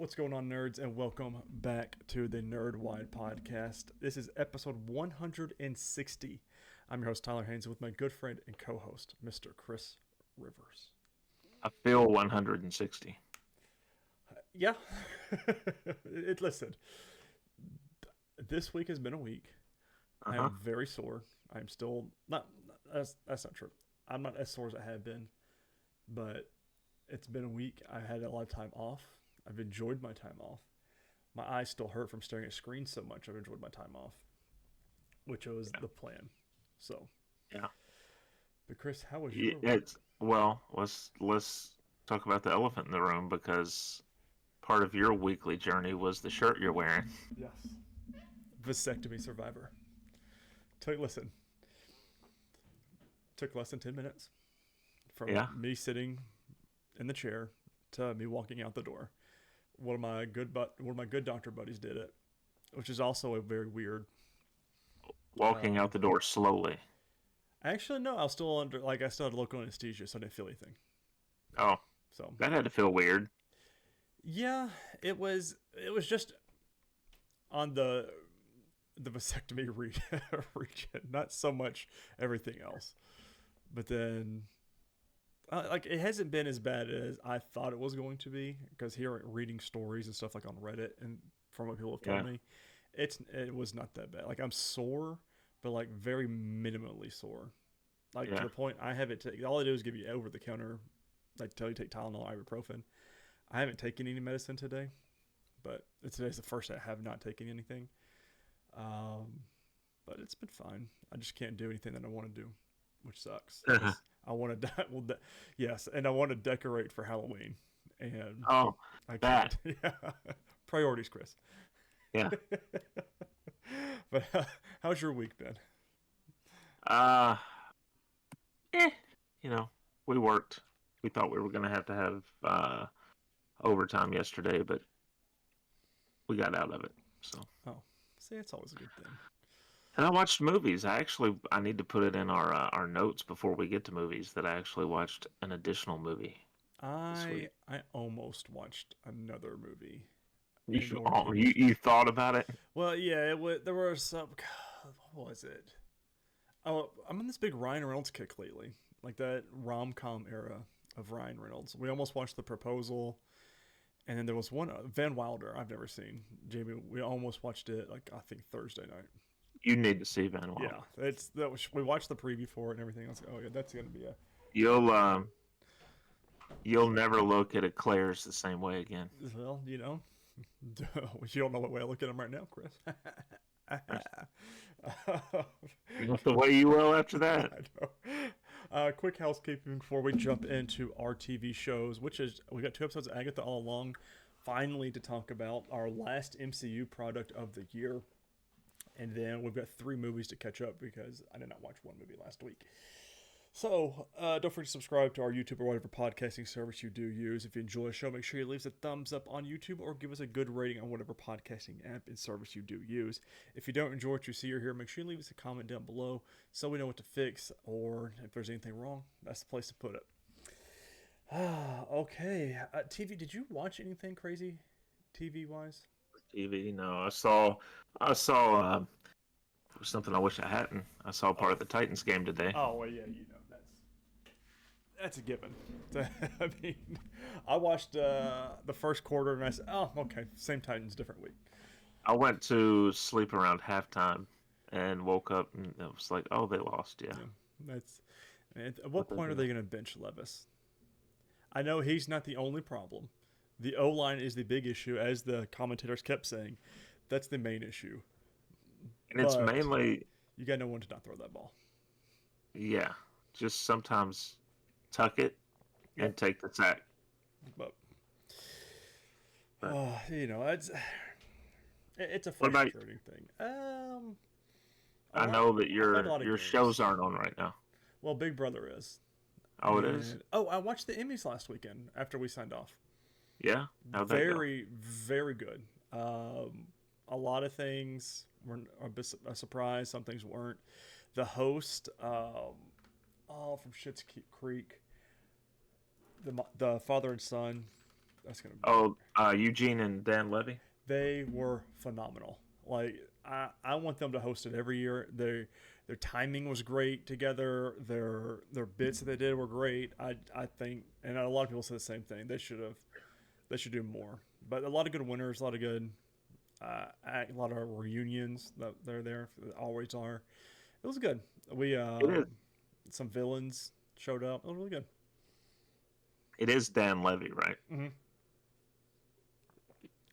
What's going on, nerds, and welcome back to the Nerdwide podcast. This is episode 160. I'm your host, Tyler Haynes, with my good friend and co-host, Mr. Chris Rivers. I feel 160. Yeah. Listen, this week has been a week. I am very sore. I'm still not, that's not true. I'm not as sore as I have been, but it's been a week. I had a lot of time off. I've enjoyed my time off. My eyes still hurt from staring at screens so much. I've enjoyed my time off, which was the plan. So, Yeah. but Chris, how was your week? Well, let's talk about the elephant in the room, because part of your weekly journey was the shirt you're wearing. Yes. Vasectomy survivor. Took less than 10 minutes from me sitting in the chair to me walking out the door. One of my good doctor buddies did it, which is also a very weird. Walking out the door slowly. Actually, no, I was still under, I still had local anesthesia, so I didn't feel anything. Oh, so that had to feel weird. Yeah, it was just on the vasectomy region, not so much everything else. But then, it hasn't been as bad as I thought it was going to be, because reading stories and stuff like on Reddit and from what people have told me, it was not that bad. Like, I'm sore, but like very minimally sore. Like to the point I haven't taken. All I do is give you over the counter, like tell you to take Tylenol, ibuprofen. I haven't taken any medicine today, but today's the first day I have not taken anything. But it's been fine. I just can't do anything that I want to do, which sucks. I want to, yes, and I want to decorate for Halloween. And I can't. Yeah. Priorities, Chris. Yeah. But how's your week been? We worked. We thought we were going to have overtime yesterday, but we got out of it. So. Oh, see, it's always a good thing. And I watched movies. I need to put it in our notes before we get to movies that I actually watched an additional movie. I almost watched another movie. You thought about it? Well, yeah, there were some. God, what was it? Oh, I'm on this big Ryan Reynolds kick lately, like that rom-com era of Ryan Reynolds. We almost watched The Proposal, and then there was one Van Wilder I've never seen. Jamie, we almost watched it, like I think Thursday night. You need to see Van Wilder. Yeah, we watched the preview for it and everything. I was like, oh yeah, that's gonna be a. You'll never look at Eclairs the same way again. Well, you don't know what way I look at him right now, Chris. Not the way you will after that. I know. Quick housekeeping before we jump into our TV shows, which is we got 2 episodes of Agatha All Along, finally, to talk about our last MCU product of the year. And then we've got 3 movies to catch up, because I did not watch one movie last week. So, don't forget to subscribe to our YouTube or whatever podcasting service you do use. If you enjoy the show, make sure you leave us a thumbs up on YouTube, or give us a good rating on whatever podcasting app and service you do use. If you don't enjoy what you see or hear, make sure you leave us a comment down below so we know what to fix, or if there's anything wrong, that's the place to put it. Okay. TV, did you watch anything crazy TV-wise? TV, no. I saw something I wish I hadn't. I saw part of the Titans game today. Oh, well, yeah, that's a given. I mean, I watched the first quarter and I said, oh, okay, same Titans, different week. I went to sleep around halftime and woke up and it was like, oh, they lost, yeah. At what point are they going to bench Levis? I know he's not the only problem. The O-line is the big issue, as the commentators kept saying. That's the main issue. And it's mainly... You got no one to not throw that ball. Yeah. Just sometimes tuck it and take the sack. But it's a frustrating thing. I know that your shows aren't on right now. Well, Big Brother is. Oh, it is? Oh, I watched the Emmys last weekend after we signed off. Yeah? How'd that very, go? Very good. A lot of things were a surprise. Some things weren't. The host, from Schitt's Creek, the father and son, That's gonna be. Oh, Eugene and Dan Levy. They were phenomenal. Like I want them to host it every year. Their timing was great together. Their bits that they did were great. I think, and a lot of people say the same thing. They should do more. But a lot of good winners, a lot of good, a lot of reunions that they're there. Always are. It was good. We It is. some villains showed up. It was really good. It is Dan Levy, right? Mm-hmm.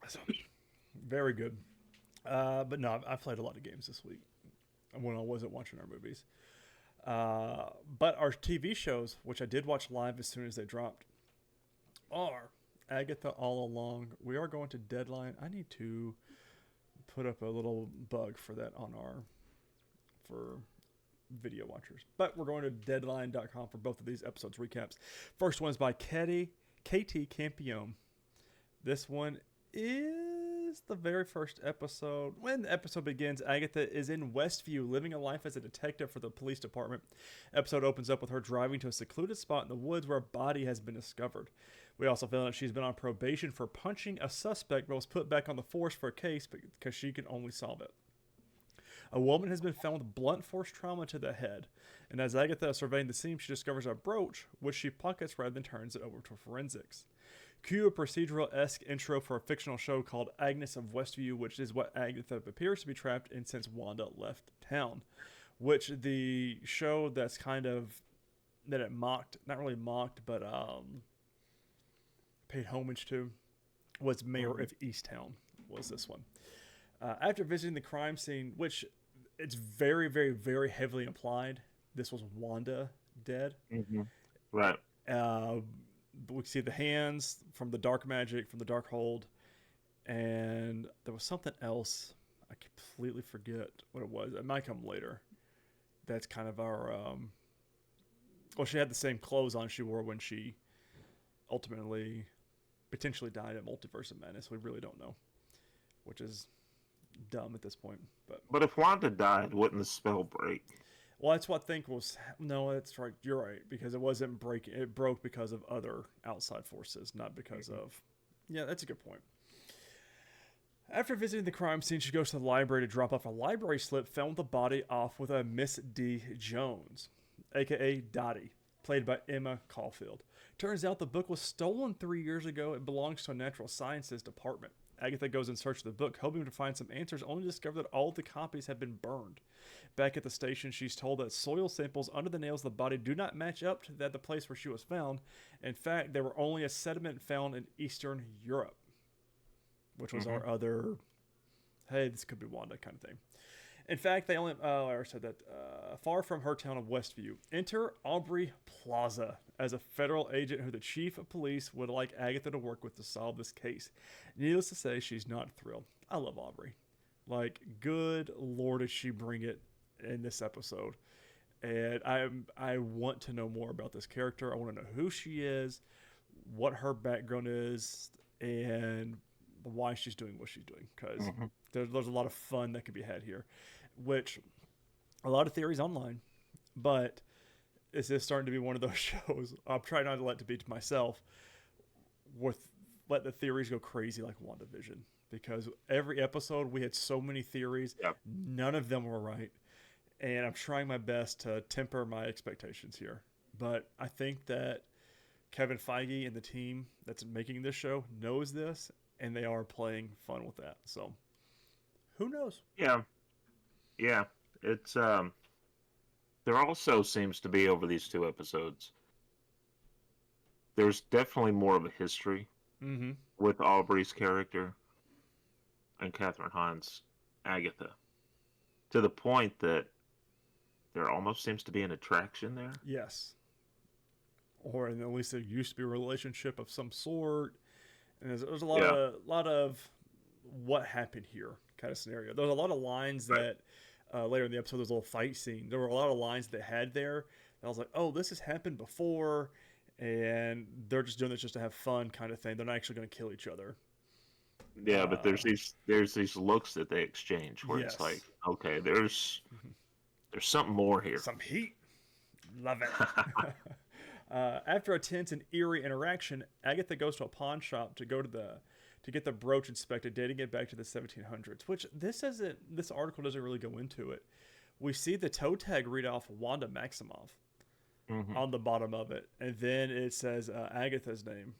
So, very good. But no, I played a lot of games this week when I wasn't watching our movies. But our TV shows, which I did watch live as soon as they dropped, are Agatha All Along. We are going to Deadline. I need to put up a little bug for that on our for video watchers. But we're going to deadline.com for both of these episodes recaps. First one is by KT Campione. This one is the very first episode. When the episode begins, Agatha is in Westview, living a life as a detective for the police department. Episode opens up with her driving to a secluded spot in the woods where a body has been discovered. We also found out she's been on probation for punching a suspect, but was put back on the force for a case because she can only solve it. A woman has been found with blunt force trauma to the head, and as Agatha is surveying the scene, she discovers a brooch, which she pockets rather than turns it over to forensics. Cue a procedural-esque intro for a fictional show called Agnes of Westview, which is what Agatha appears to be trapped in since Wanda left town. Which the show that's kind of, that it mocked, not really mocked, but paid homage to, was Mayor of Easttown, was this one. After visiting the crime scene, which it's very, very, very heavily implied, this was Wanda dead. Mm-hmm. Right. We see the hands from the dark magic, from the dark hold, and there was something else. I completely forget what it was. It might come later. That's kind of our. Well, she had the same clothes on she wore when she ultimately, potentially died at Multiverse of Madness. We really don't know, which is dumb at this point. But if Wanda died, wouldn't the spell break? Well, that's what I think was. No, that's right. You're right, because it wasn't breaking. It broke because of other outside forces, not because of. Yeah, that's a good point. After visiting the crime scene, she goes to the library to drop off a library slip found the body off with a Miss D. Jones, aka Dottie, played by Emma Caulfield. Turns out the book was stolen 3 years ago. It belongs to a natural sciences department. Agatha goes in search of the book, hoping to find some answers, only to discover that all the copies have been burned. Back at the station, she's told that soil samples under the nails of the body do not match up to the place where she was found. In fact, they were only a sediment found in Eastern Europe, which was our other, hey, this could be Wanda kind of thing. In fact, they only, I already said that, far from her town of Westview. Enter Aubrey Plaza as a federal agent who the chief of police would like Agatha to work with to solve this case. Needless to say, she's not thrilled. I love Aubrey. Like, good Lord, did she bring it in this episode. And I want to know more about this character. I want to know who she is, what her background is, and why she's doing what she's doing. Because there's a lot of fun that could be had here, which a lot of theories online, but is this starting to be one of those shows? I'm trying not to let it be to myself with let the theories go crazy like WandaVision, because every episode we had so many theories. Yep. None of them were right. And I'm trying my best to temper my expectations here. But I think that Kevin Feige and the team that's making this show knows this, and they are playing fun with that. So, who knows? Yeah. It's there also seems to be, over these 2 episodes, there's definitely more of a history with Aubrey's character and Catherine Hahn's Agatha, to the point that there almost seems to be an attraction there. Yes. Or at least there used to be a relationship of some sort. And there's a lot of what happened here kind of scenario. There's a lot of lines that later in the episode, there's a little fight scene. There were a lot of lines they had there. And I was like, oh, this has happened before. And they're just doing this just to have fun kind of thing. They're not actually going to kill each other. Yeah, but there's these looks that they exchange where it's like, okay, there's something more here. Some heat. Love it. After a tense and eerie interaction, Agatha goes to a pawn shop to get the brooch inspected, dating it back to the 1700s. Which this article doesn't really go into it. We see the toe tag read off Wanda Maximoff on the bottom of it, and then it says Agatha's name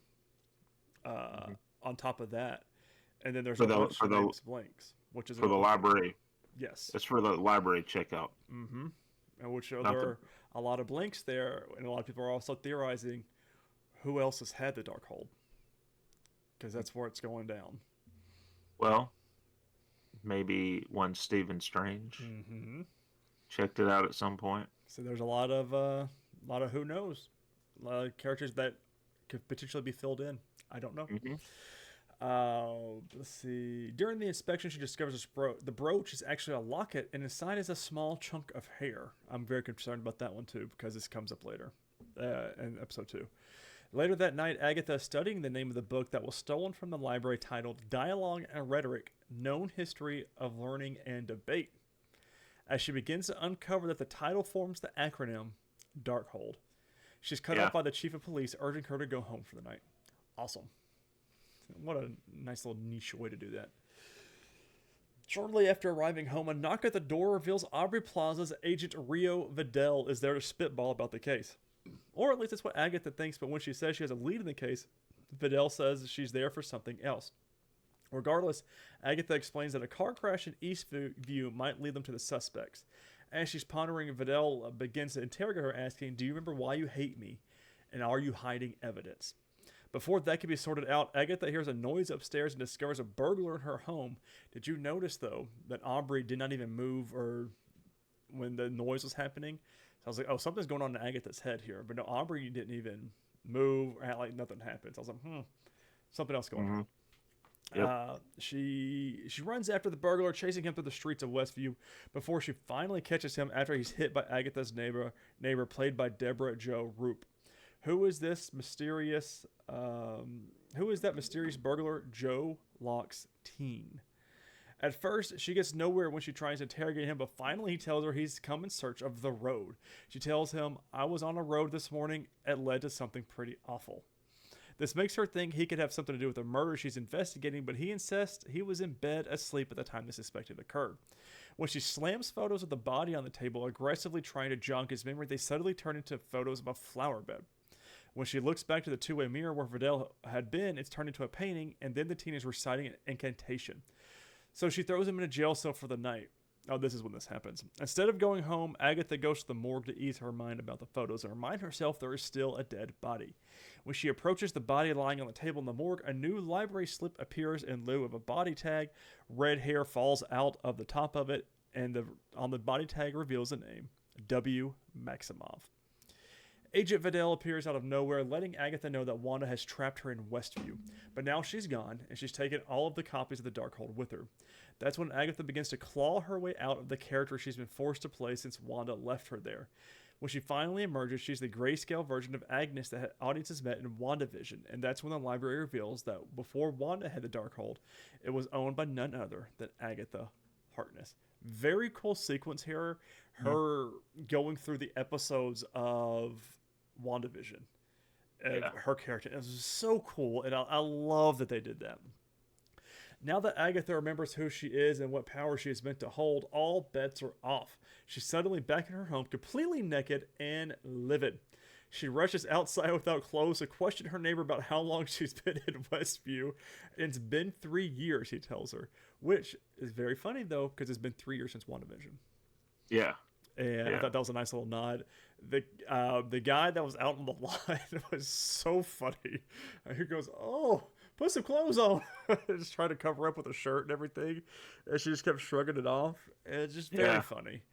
on top of that, and then there's a bunch of names blanks, which is for the library. Yes, it's for the library checkout. Mm-hmm. And which there are a lot of blanks there, and a lot of people are also theorizing who else has had the Darkhold, because that's where it's going down. Well, maybe one Stephen Strange checked it out at some point. So there's a lot of who knows, a lot of characters that could potentially be filled in. I don't know. Let's see. During the inspection, she discovers the brooch is actually a locket, and inside is a small chunk of hair. I'm very concerned about that one too, because this comes up later in episode 2. Later that night, Agatha is studying the name of the book that was stolen from the library, titled Dialogue and Rhetoric, Known History of Learning and Debate. As she begins to uncover that the title forms the acronym Darkhold, she's cut off by the chief of police, urging her to go home for the night. Awesome. What a nice little niche way to do that. Shortly after arriving home, a knock at the door reveals Aubrey Plaza's agent Rio Vidal is there to spitball about the case. Or at least that's what Agatha thinks, but when she says she has a lead in the case, Vidal says she's there for something else. Regardless, Agatha explains that a car crash in Eastview might lead them to the suspects. As she's pondering, Vidal begins to interrogate her, asking, "Do you remember why you hate me? And are you hiding evidence?" Before that can be sorted out, Agatha hears a noise upstairs and discovers a burglar in her home. Did you notice, though, that Aubrey did not even move or when the noise was happening? So I was like, oh, something's going on in Agatha's head here. But no, Aubrey didn't even move or act like nothing happened. So I was like, something else going on. Yep. She runs after the burglar, chasing him through the streets of Westview before she finally catches him after he's hit by Agatha's neighbor played by Deborah Jo Rupp. Who is that mysterious burglar? Joe Locke's teen. At first, she gets nowhere when she tries to interrogate him, but finally he tells her he's come in search of the road. She tells him, "I was on a road this morning. It led to something pretty awful." This makes her think he could have something to do with the murder she's investigating, but he insists he was in bed asleep at the time the suspected occurred. When she slams photos of the body on the table, aggressively trying to jog his memory, they suddenly turn into photos of a flower bed. When she looks back to the two-way mirror where Vidal had been, it's turned into a painting, and then the teen is reciting an incantation. So she throws him in a jail cell for the night. Oh, this is when this happens. Instead of going home, Agatha goes to the morgue to ease her mind about the photos and remind herself there is still a dead body. When she approaches the body lying on the table in the morgue, a new library slip appears in lieu of a body tag. Red hair falls out of the top of it, and on the body tag reveals the name, W. Maximoff. Agent Vidal appears out of nowhere, letting Agatha know that Wanda has trapped her in Westview. But now she's gone, and she's taken all of the copies of the Darkhold with her. That's when Agatha begins to claw her way out of the character she's been forced to play since Wanda left her there. When she finally emerges, she's the grayscale version of Agnes that audiences met in WandaVision, and that's when the library reveals that before Wanda had the Darkhold, it was owned by none other than Agatha Harkness. Very cool sequence here, her going through the episodes of WandaVision. Her character. It was so cool, and I love that they did that. Now that Agatha remembers who she is and what power she is meant to hold, all bets are off. She's suddenly back in her home, completely naked and livid. She rushes outside without clothes to question her neighbor about how long she's been in Westview. And it's been 3 years, he tells her. Which is very funny, though, because it's been 3 years since WandaVision. Yeah. And I thought that was a nice little nod. The guy that was out on the line was so funny. He goes, "Oh, put some clothes on." Just trying to cover up with a shirt and everything. And she just kept shrugging it off. And it's just very funny.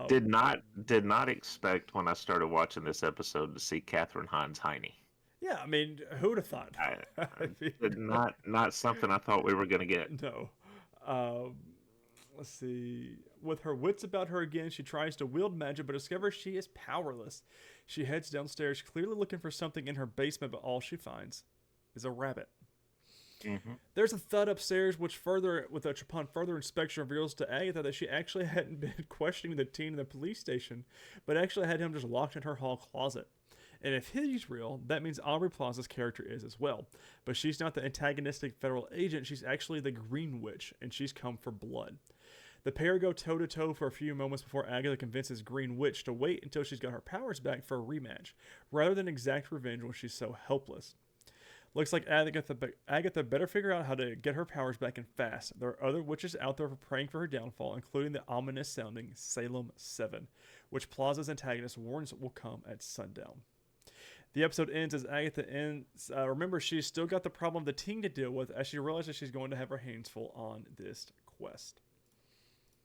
Did not expect when I started watching this episode to see Kathryn Hahn-Heine. Yeah, I mean, who'd have thought? Not something I thought we were going to get. No. Let's see. With her wits about her again, she tries to wield magic, but discovers she is powerless. She heads downstairs, clearly looking for something in her basement, but all she finds is a rabbit. Mm-hmm. There's a thud upstairs, which upon further inspection reveals to Agatha that she actually hadn't been questioning the teen in the police station, but actually had him just locked in her hall closet. And if he's real, that means Aubrey Plaza's character is as well. But she's not the antagonistic federal agent, she's actually the Green Witch, and she's come for blood. The pair go toe-to-toe for a few moments before Agatha convinces Green Witch to wait until she's got her powers back for a rematch, rather than exact revenge when she's so helpless. Looks like Agatha better figure out how to get her powers back and fast. There are other witches out there praying for her downfall, including the ominous-sounding Salem 7, which Plaza's antagonist warns will come at sundown. The episode ends as Agatha ends. Remember, she's still got the problem of the team to deal with as she realizes she's going to have her hands full on this quest.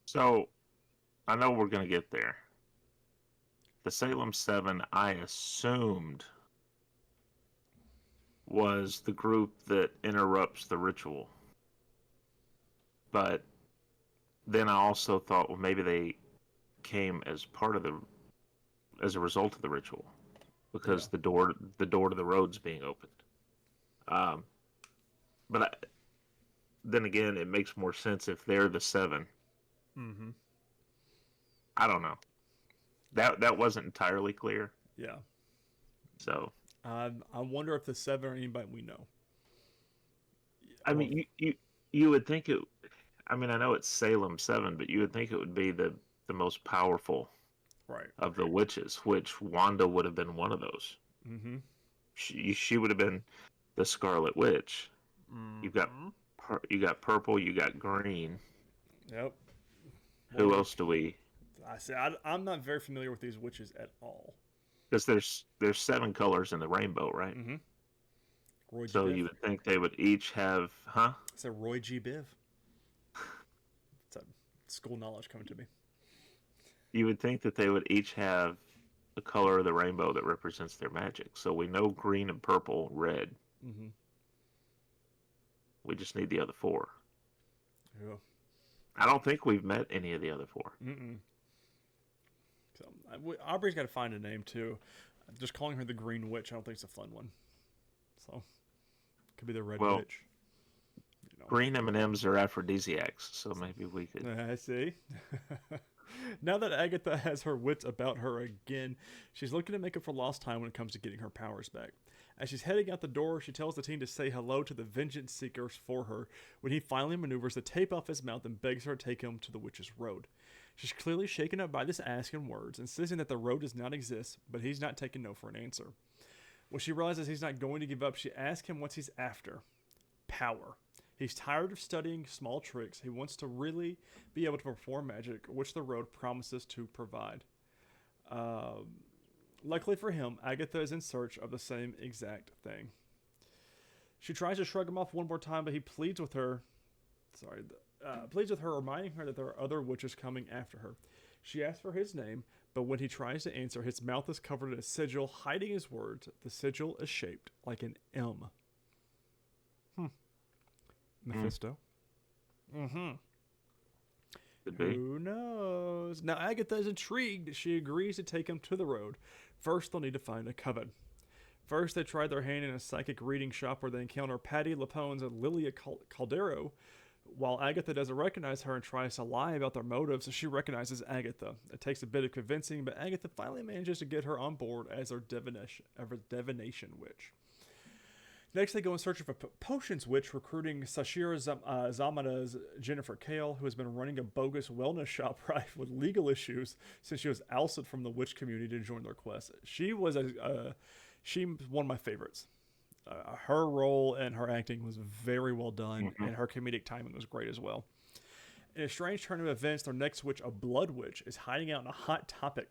So, I know we're going to get there. The Salem 7, I assumed, was the group that interrupts the ritual. But then I also thought, well, maybe they came as a result of the ritual, because the door to the road's being opened. Then again, it makes more sense if they're the 7. Mm-hmm. I don't know. That wasn't entirely clear. Yeah. So I wonder if the 7 are anybody we know. I mean, you would think it. I mean, I know it's Salem 7, but you would think it would be the most powerful, right, of the witches, which Wanda would have been one of those. Mm-hmm. She would have been the Scarlet Witch. Mm-hmm. You got purple, you got green. Yep. Who else do we? I'm not very familiar with these witches at all. Because there's 7 colors in the rainbow, right? Mm-hmm. Roy G. So Biv. you would think they would each have, huh? It's a Roy G. Biv. It's a school knowledge coming to me. You would think that they would each have a color of the rainbow that represents their magic. So we know green and purple, red. Mm-hmm. We just need the other 4. Yeah. I don't think we've met any of the other 4. Mm-mm. So Aubrey's got to find a name too. Just calling her the Green Witch, I don't think it's a fun one. So could be the Red Witch. You know. Green M&Ms are aphrodisiacs, so maybe we could. I see. Now that Agatha has her wits about her again, she's looking to make up for lost time when it comes to getting her powers back. As she's heading out the door, she tells the team to say hello to the Vengeance Seekers for her when he finally maneuvers the tape off his mouth and begs her to take him to the Witch's Road. She's clearly shaken up by this ask and words, insisting that the road does not exist, but he's not taking no for an answer. When she realizes he's not going to give up, she asks him what he's after. Power. He's tired of studying small tricks. He wants to really be able to perform magic, which the road promises to provide. Luckily for him, Agatha is in search of the same exact thing. She tries to shrug him off one more time, but he pleads with her, reminding her that there are other witches coming after her. She asks for his name, but when he tries to answer, his mouth is covered in a sigil, hiding his words. The sigil is shaped like an M. Mephisto? Mm-hmm. Could be. Who knows? Now Agatha is intrigued. She agrees to take him to the road. First, they'll need to find a coven. First, they try their hand in a psychic reading shop where they encounter Patty Lapones and Lilia Caldero. While Agatha doesn't recognize her and tries to lie about their motives, she recognizes Agatha. It takes a bit of convincing, but Agatha finally manages to get her on board as her divination witch. Next, they go in search of a potions witch, recruiting Sashira Zamada's Jennifer Kale, who has been running a bogus wellness shop rife with legal issues since she was ousted from the witch community to join their quest. She was one of my favorites. Her role and her acting was very well done, and her comedic timing was great as well. In a strange turn of events, their next witch, a blood witch, is hiding out in a hot topic.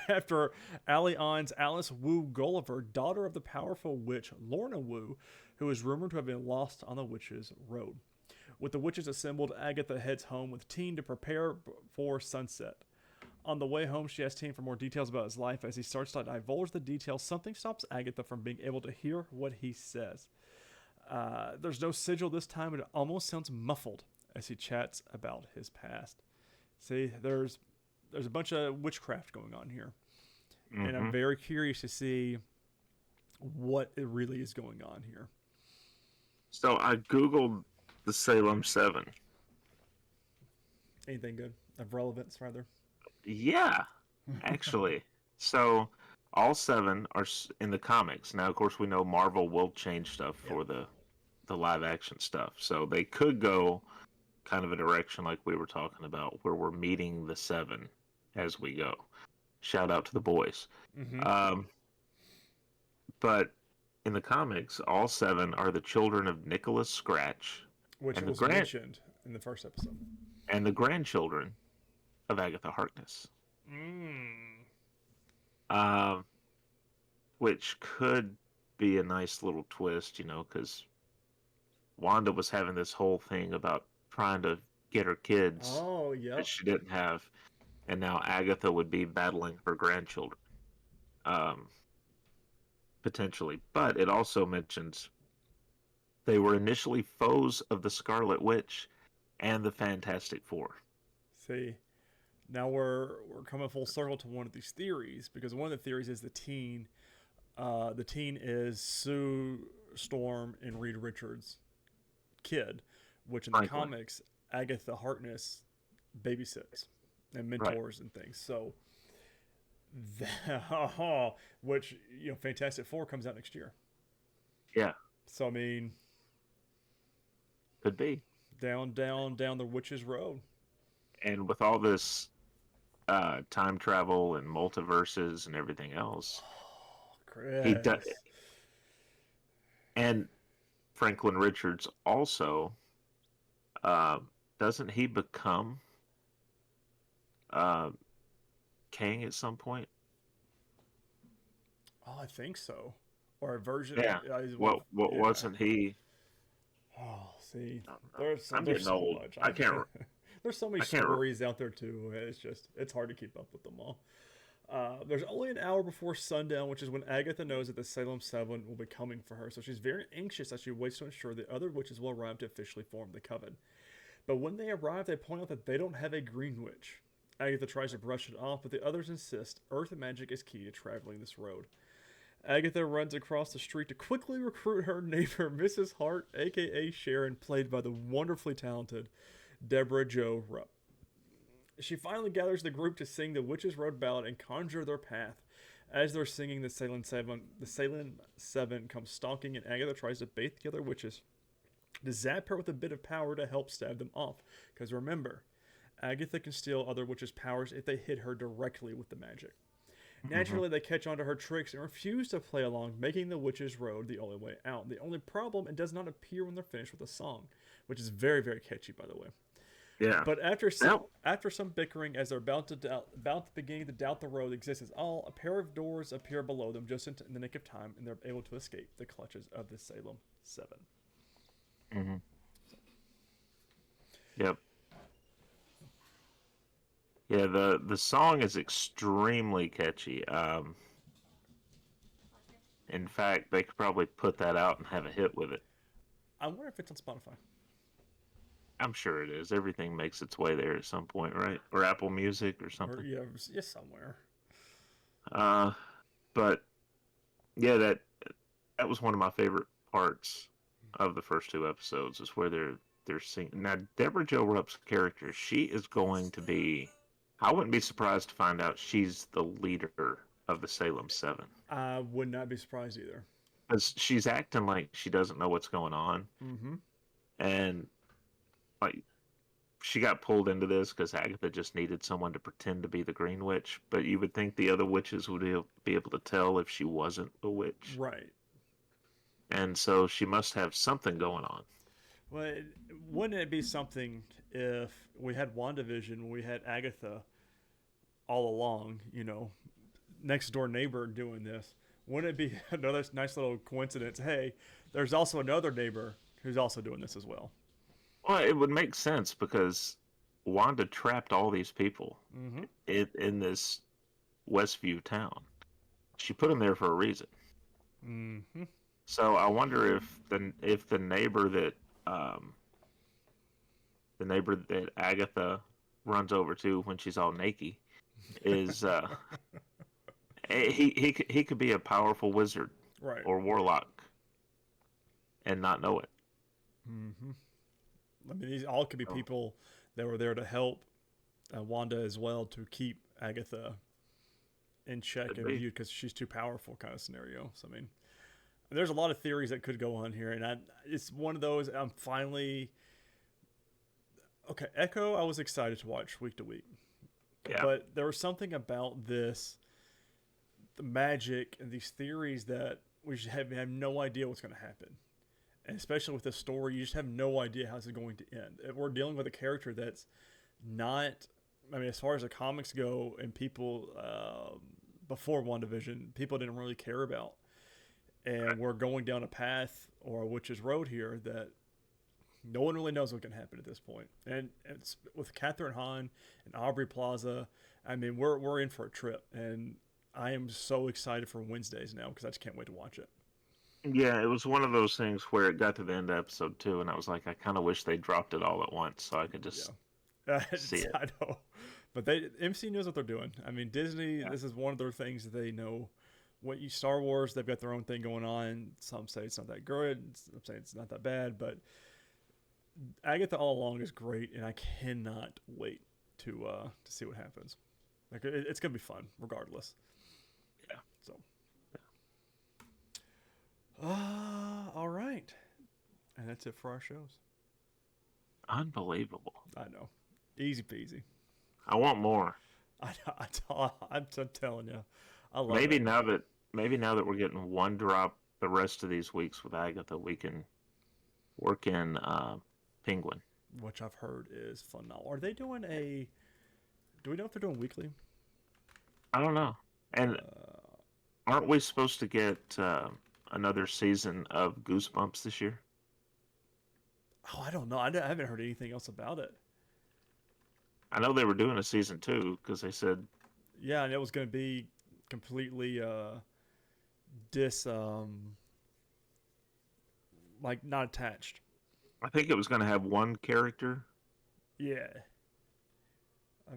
After Ali Ann's Alice Wu Gulliver, daughter of the powerful witch Lorna Wu, who is rumored to have been lost on the witch's road. With the witches assembled, Agatha heads home with Teen to prepare for sunset. On the way home, she asks Teen for more details about his life. As he starts to divulge the details, something stops Agatha from being able to hear what he says. There's no sigil this time, and it almost sounds muffled as he chats about his past. See, there's a bunch of witchcraft going on here. And I'm very curious to see what it really is going on here. So I Googled the Salem 7. Anything good? Of relevance, rather? Yeah, actually. So All 7 are in the comics. Now, of course, we know Marvel will change stuff Yep. for the live action stuff. So they could go kind of a direction like we were talking about, where we're meeting the 7 as we go. Shout out to the boys. Mm-hmm. But in the comics, all 7 are the children of Nicholas Scratch, Which and was mentioned in the first episode. And the grandchildren of Agatha Harkness. Um, which could be a nice little twist, because Wanda was having this whole thing about trying to get her kids that she didn't have, and now Agatha would be battling her grandchildren, potentially. But it also mentions they were initially foes of the Scarlet Witch and the Fantastic Four. See, now we're coming full circle to one of these theories, because one of the theories is the teen. The teen is Sue Storm and Reed Richards' kid, which in the comics Agatha Harkness babysits and mentors and things. So, which Fantastic Four comes out next year. Yeah. So I mean, could be down the witch's road. And with all this time travel and multiverses and everything else, he does. And Franklin Richards also, doesn't he become Kang at some point? Oh, I think so. Or a version. Yeah. Wasn't he? Oh, see, there's so much. I can't. There's so many stories out there too. It's hard to keep up with them all. There's only an hour before sundown, which is when Agatha knows that the Salem 7 will be coming for her. So she's very anxious as she waits to ensure the other witches will arrive to officially form the coven. But when they arrive, they point out that they don't have a green witch. Agatha tries to brush it off, but the others insist earth magic is key to traveling this road. Agatha runs across the street to quickly recruit her neighbor, Mrs. Hart, aka Sharon, played by the wonderfully talented Deborah Jo Rupp. She finally gathers the group to sing the Witch's Road Ballad and conjure their path. As they're singing, the Salem 7 comes stalking, and Agatha tries to bait the other witches to zap her with a bit of power to help stab them off. Because remember, Agatha can steal other witches' powers if they hit her directly with the magic. Naturally, they catch on to her tricks and refuse to play along, making the Witch's Road the only way out. The only problem, it does not appear when they're finished with the song, which is very, very catchy, by the way. Yeah. But after some bickering, as they're about beginning to doubt the road exists at all, a pair of doors appear below them just in the nick of time, and they're able to escape the clutches of the Salem 7. Mm-hmm. Yep. Yeah, the song is extremely catchy. In fact, they could probably put that out and have a hit with it. I wonder if it's on Spotify. I'm sure it is. Everything makes its way there at some point, right? Or Apple Music or something. Or, yeah, somewhere. But yeah, that was one of my favorite parts of the first 2 episodes, is where they're singing. Now, Deborah Jo Rupp's character, she is going to be. I wouldn't be surprised to find out she's the leader of the Salem 7. I would not be surprised either. Because she's acting like she doesn't know what's going on. Mm-hmm. And, like, she got pulled into this because Agatha just needed someone to pretend to be the Green Witch. But you would think the other witches would be able to tell if she wasn't a witch. Right. And so she must have something going on. Well, wouldn't it be something if we had WandaVision, we had Agatha all along, next door neighbor doing this? Wouldn't it be another nice little coincidence? Hey, there's also another neighbor who's also doing this as well. Well, it would make sense because Wanda trapped all these people in this Westview town. She put them there for a reason. Mm-hmm. So I wonder if the neighbor that Agatha runs over to when she's all naked is he could be a powerful wizard, right, or warlock, and not know it. Mm-hmm. I mean, these all could be people that were there to help Wanda as well, to keep Agatha in check Could and be. viewed because she's too powerful kind of scenario. So I mean, there's a lot of theories that could go on here, and it's one of those. I'm finally okay. Echo, I was excited to watch week to week, Yeah. but there was something about this, the magic and these theories that we just have no idea what's going to happen. And especially with this story, you just have no idea how it's going to end. We're dealing with a character that's not, I mean, as far as the comics go, and people before WandaVision, people didn't really care about. And we're going down a path or a witch's road here that no one really knows what can happen at this point. And it's with Catherine Hahn and Aubrey Plaza. I mean, we're in for a trip, and I am so excited for Wednesdays now because I just can't wait to watch it. Yeah, it was one of those things where it got to the end of episode 2, and I was like, I kind of wish they dropped it all at once so I could just see it. I know, but MC knows what they're doing. I mean, Disney. This is one of their things that they know. Star Wars, they've got their own thing going on. Some say it's not that good. Some say it's not that bad, but Agatha All Along is great, and I cannot wait to see what happens. Like it's gonna be fun, regardless. Yeah. So. All right, and that's it for our shows. Unbelievable. I know, easy peasy. I want more. I'm telling you, I love maybe it. Maybe now that we're getting one drop the rest of these weeks with Agatha, we can work in Penguin, which I've heard is phenomenal. Are they doing a? Do we know if they're doing weekly? I don't know. And aren't we supposed to get another season of Goosebumps this year? Oh, I don't know. I haven't heard anything else about it. I know they were doing a season 2 because they said. Yeah, and it was going to be completely like not attached. I think it was going to have one character. Yeah.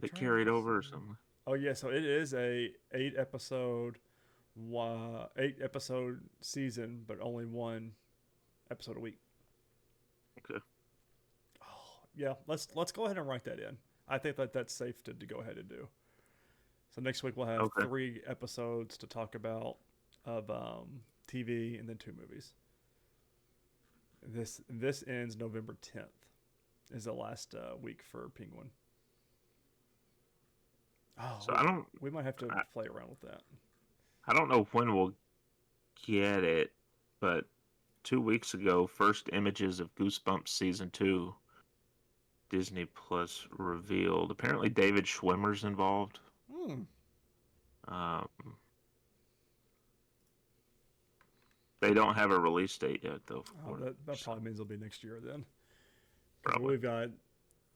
That carried over or something. Oh yeah, so it is a 8-episode season, but only one episode a week. Okay. Oh yeah, let's go ahead and write that in. I think that's safe to go ahead and do. So next week we'll have 3 episodes to talk about of TV and then 2 movies. This ends November 10th. Is the last week for Penguin. Oh, so we might have to play around with that. I don't know when we'll get it, but 2 weeks ago, first images of Goosebumps season 2, Disney Plus revealed. Apparently, David Schwimmer's involved. They don't have a release date yet, though. That probably means it'll be next year then. Probably. We've got.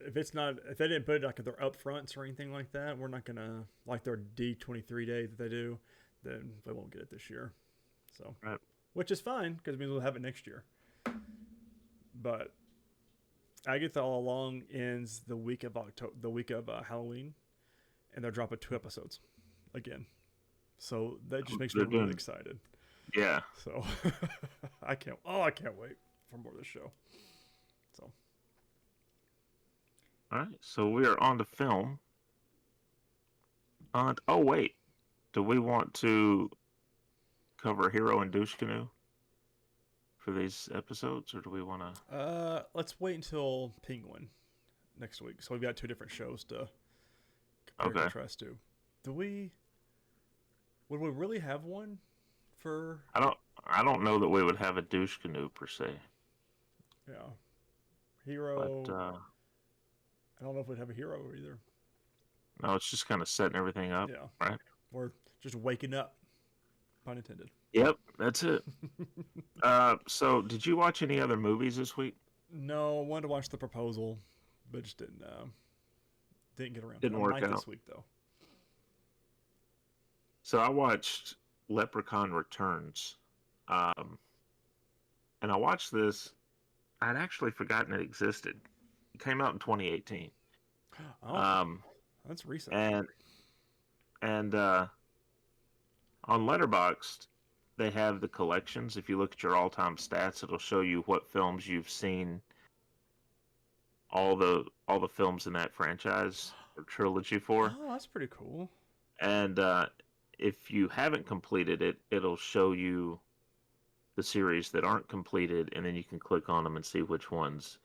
If they didn't put it like their upfronts or anything like that, we're not gonna like their D23 day that they do. Then they won't get it this year. So, which is fine because it means we'll have it next year. But Agatha All Along ends the week of Halloween, and they're dropping 2 episodes again. So that just makes me really excited. Yeah. So I can't wait for more of this show. So. All right, so we are on to film. Oh wait, do we want to cover Hero and Douche Canoe for these episodes, or do we want to? Let's wait until Penguin next week. So we've got 2 different shows to compare and contrast to. Would we really have one for? I don't know that we would have a Douche Canoe per se. Yeah, Hero. But, I don't know if we'd have a hero either. No, it's just kind of setting everything up. Yeah. Right? Or just waking up. Pun intended. Yep, that's it. So, did you watch any other movies this week? No, I wanted to watch The Proposal, but just didn't get around. Didn't work out this week though. So I watched Leprechaun Returns, and I watched this. I'd actually forgotten it existed. It came out in 2018. Oh, that's recent. And on Letterboxd, they have the collections. If you look at your all-time stats, it'll show you what films you've seen. All the films in that franchise or trilogy for. Oh, that's pretty cool. And if you haven't completed it, it'll show you the series that aren't completed, and then you can click on them and see which ones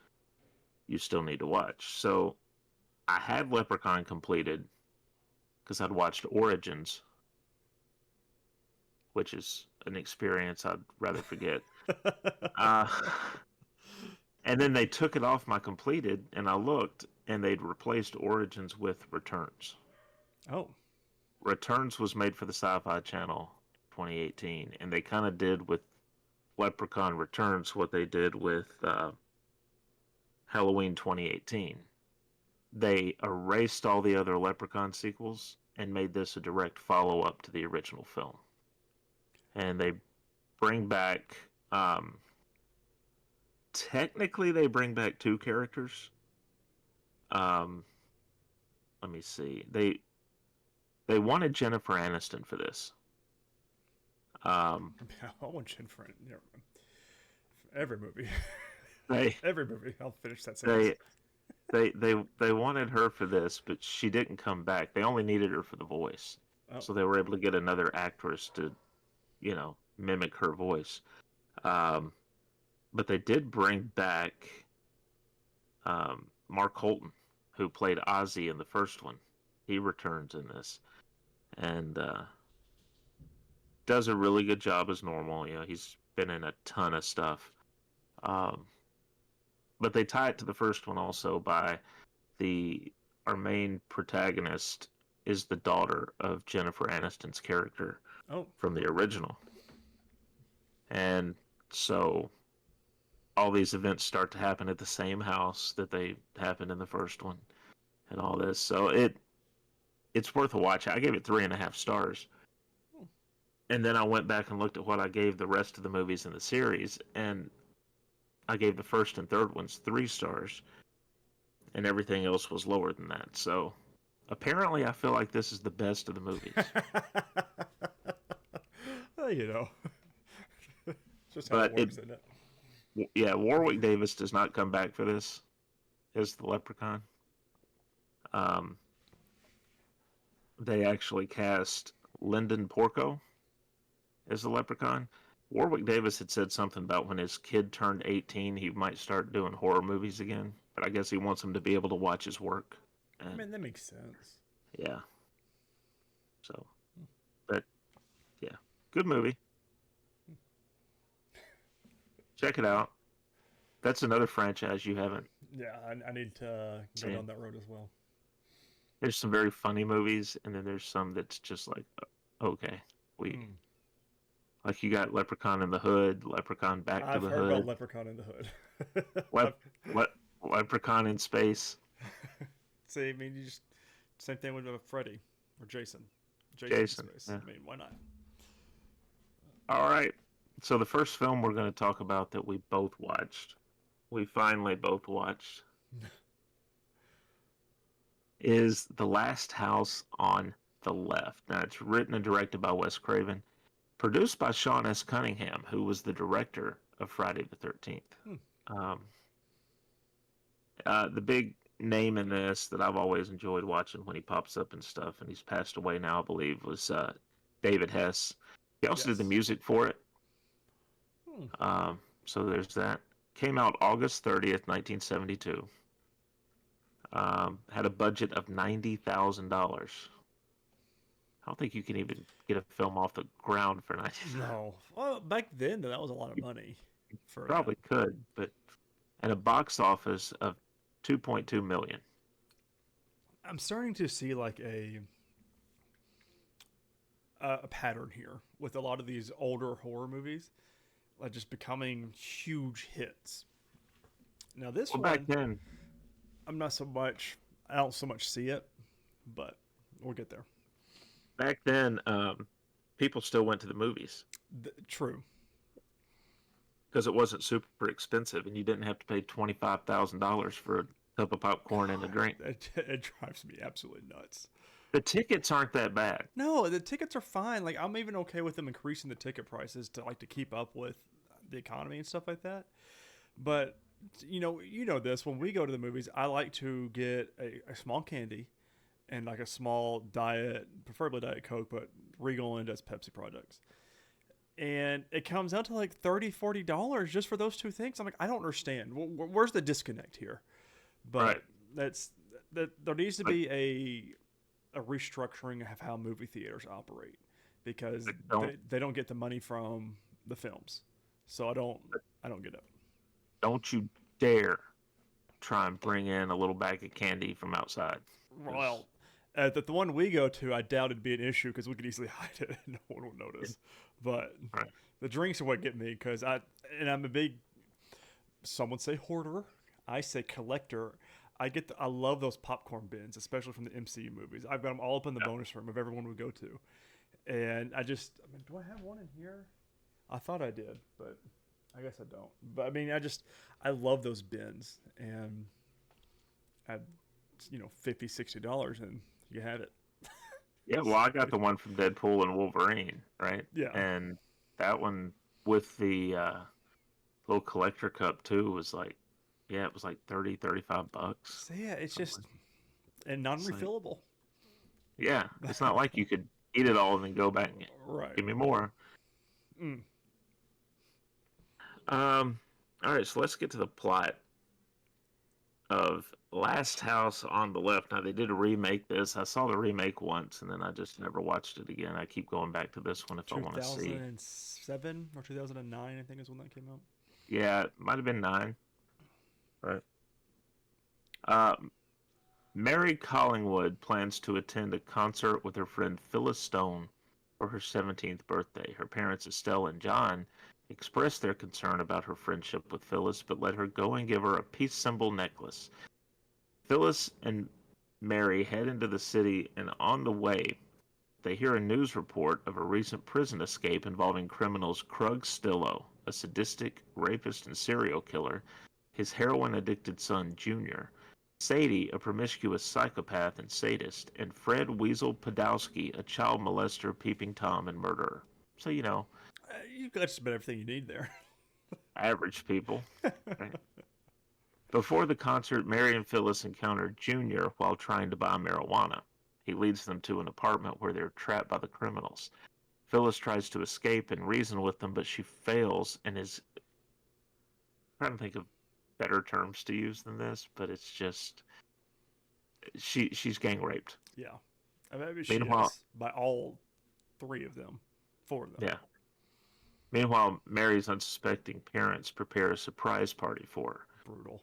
you still need to watch. So I had Leprechaun completed because I'd watched Origins, which is an experience I'd rather forget. uh, and then they took it off my completed, and I looked, and they'd replaced Origins with Returns. Oh. Returns was made for the Sci-Fi Channel 2018, and they kind of did with Leprechaun Returns what they did with Halloween 2018. They erased all the other Leprechaun sequels and made this a direct follow-up to the original film. And they bring back, technically they bring back two characters. Let me see. They wanted Jennifer Aniston for this. I want Jennifer in every movie. Every movie. I'll finish that sentence. They wanted her for this, but she didn't come back. They only needed her for the voice. Oh. So they were able to get another actress to, mimic her voice. But they did bring back Mark Holton, who played Ozzy in the first one. He returns in this. And does a really good job as normal. He's been in a ton of stuff. But they tie it to the first one also by our main protagonist is the daughter of Jennifer Aniston's character from the original. And so all these events start to happen at the same house that they happened in the first one and all this. So it's worth a watch. I gave it 3.5 stars. And then I went back and looked at what I gave the rest of the movies in the series, and I gave the first and third ones 3 stars, and everything else was lower than that. So apparently I feel like this is the best of the movies. Well, just how it works, isn't it? Yeah, Warwick Davis does not come back for this as the Leprechaun. They actually cast Lyndon Porco as the Leprechaun. Warwick Davis had said something about when his kid turned 18, he might start doing horror movies again. But I guess he wants him to be able to watch his work. And, I mean, that makes sense. Yeah. So, but, yeah. Good movie. Check it out. That's another franchise you haven't. Yeah, I need to go down that road as well. There's some very funny movies, and then there's some that's just like, okay, like you got Leprechaun in the Hood, Leprechaun Back to the Hood. I've heard about Leprechaun in the Hood. Leprechaun in Space. See, I mean, you just same thing with Freddy or Jason. Jason. Yeah. I mean, why not? All right. So the first film we're going to talk about that we both watched, we finally both watched, is The Last House on the Left. Now, it's written and directed by Wes Craven, produced by Sean S. Cunningham, who was the director of Friday the 13th. The big name in this that I've always enjoyed watching when he pops up and stuff, and he's passed away now, I believe, was David Hess. He also did the music for it. So there's that. Came out August 30th, 1972. Had a budget of $90,000. I don't think you can even get a film off the ground for $90,000. No. Well, back then, that was a lot of money. Probably could, but at a box office of $2.2 million. I'm starting to see like a pattern here with a lot of these older horror movies, like just becoming huge hits. Now this one, back then, I don't so much see it, but we'll get there. Back then, people still went to the movies. True. Because it wasn't super expensive, and you didn't have to pay $25,000 for a cup of popcorn and a drink. It drives me absolutely nuts. The tickets aren't that bad. No, the tickets are fine. Like, I'm even okay with them increasing the ticket prices to keep up with the economy and stuff like that. But you know this, when we go to the movies, I like to get a small candy and like a small diet, preferably Diet Coke, but Regal only does Pepsi products. And it comes out to like $30, $40 just for those two things. I'm like, I don't understand. Where's the disconnect here? Right. But that there needs to Like, be a restructuring of how movie theaters operate because like don't they don't get the money from the films. So I don't get it. don't you dare try and bring in a little bag of candy from outside. 'Cause- Well, the one we go to, I doubt it'd be an issue because we could easily hide it and no one will notice. But right. the drinks are what get me because I'm a big, some would say hoarder, I say collector. I love those popcorn bins, especially from the MCU movies. I've got them all up in the Yeah. bonus room of everyone we go to, and I mean, do I have one in here? I thought I did, but I guess I don't. But I mean, I love those bins, and at $50, $60, and you had it. Yeah, well, I got the one from Deadpool and Wolverine, right? Yeah. And that one with the little collector cup too was like, yeah, it was like 30, $35. So yeah, it's just Something. and It's like, non-refillable. yeah, it's not like you could eat it all and then go back and Right. give me more. Mm. Um, all right, so let's get to the plot of Last House on the Left. Now they did a remake this. I saw the remake once and then I just never watched it again. I keep going back to this one if I want to see. 2007 or 2009, I think is when that came out. Yeah, it might have been 9, right? Uh, Mary Collingwood plans to attend a concert with her friend Phyllis Stone for her 17th birthday. Her parents, Estelle and John, express their concern about her friendship with Phyllis, but let her go and give her a peace symbol necklace. Phyllis and Mary head into the city, and on the way, they hear a news report of a recent prison escape involving criminals Krug Stillo, a sadistic rapist and serial killer, his heroin addicted son, Junior, Sadie, a promiscuous psychopath and sadist, and Fred Weasel Podolsky, a child molester, peeping Tom, and murderer. So, You've got just about everything you need there. average people. Right? Before the concert, Mary and Phyllis encounter Junior while trying to buy marijuana. He leads them to an apartment where they're trapped by the criminals. Phyllis tries to escape and reason with them, but she fails and is trying to think of better terms to use than this, but it's just she's gang raped. Yeah. I mean, she Meanwhile, is by all three of them, four of them. yeah. Meanwhile, Mary's unsuspecting parents prepare a surprise party for her. Brutal.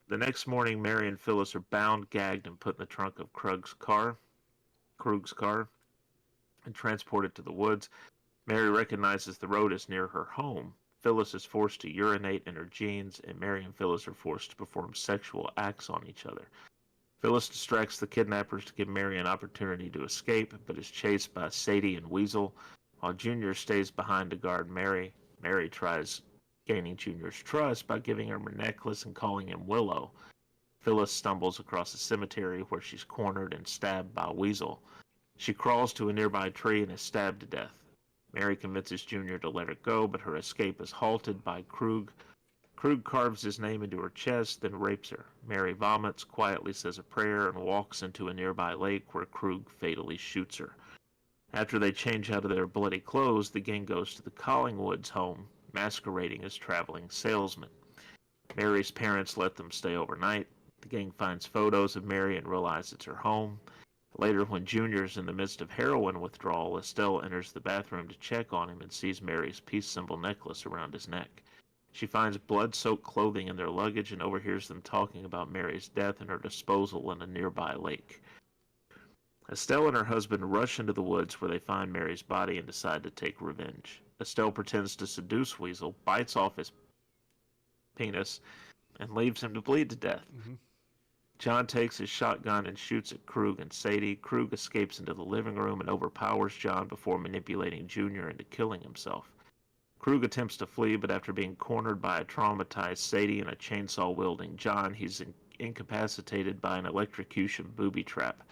The next morning, Mary and Phyllis are bound, gagged, and put in the trunk of Krug's car, and transported to the woods. Mary recognizes the road as near her home. Phyllis is forced to urinate in her jeans, and Mary and Phyllis are forced to perform sexual acts on each other. Phyllis distracts the kidnappers to give Mary an opportunity to escape, but is chased by Sadie and Weasel. While Junior stays behind to guard Mary, Mary tries gaining Junior's trust by giving him her necklace and calling him Willow. Phyllis stumbles across a cemetery where she's cornered and stabbed by Weasel. She crawls to a nearby tree and is stabbed to death. Mary convinces Junior to let her go, but her escape is halted by Krug. Krug carves his name into her chest, then rapes her. Mary vomits, quietly says a prayer, and walks into a nearby lake where Krug fatally shoots her. After they change out of their bloody clothes, the gang goes to the Collingwoods' home, masquerading as traveling salesmen. Mary's parents let them stay overnight. The gang finds photos of Mary and realizes it's her home. Later, when Junior's in the midst of heroin withdrawal, Estelle enters the bathroom to check on him and sees Mary's peace symbol necklace around his neck. She finds blood-soaked clothing in their luggage and overhears them talking about Mary's death and her disposal in a nearby lake. Estelle and her husband rush into the woods where they find Mary's body and decide to take revenge. Estelle pretends to seduce Weasel, bites off his penis, and leaves him to bleed to death. Mm-hmm. John takes his shotgun and shoots at Krug and Sadie. Krug escapes into the living room and overpowers John before manipulating Junior into killing himself. Krug attempts to flee, but after being cornered by a traumatized Sadie and a chainsaw-wielding John, he's incapacitated by an electrocution booby trap.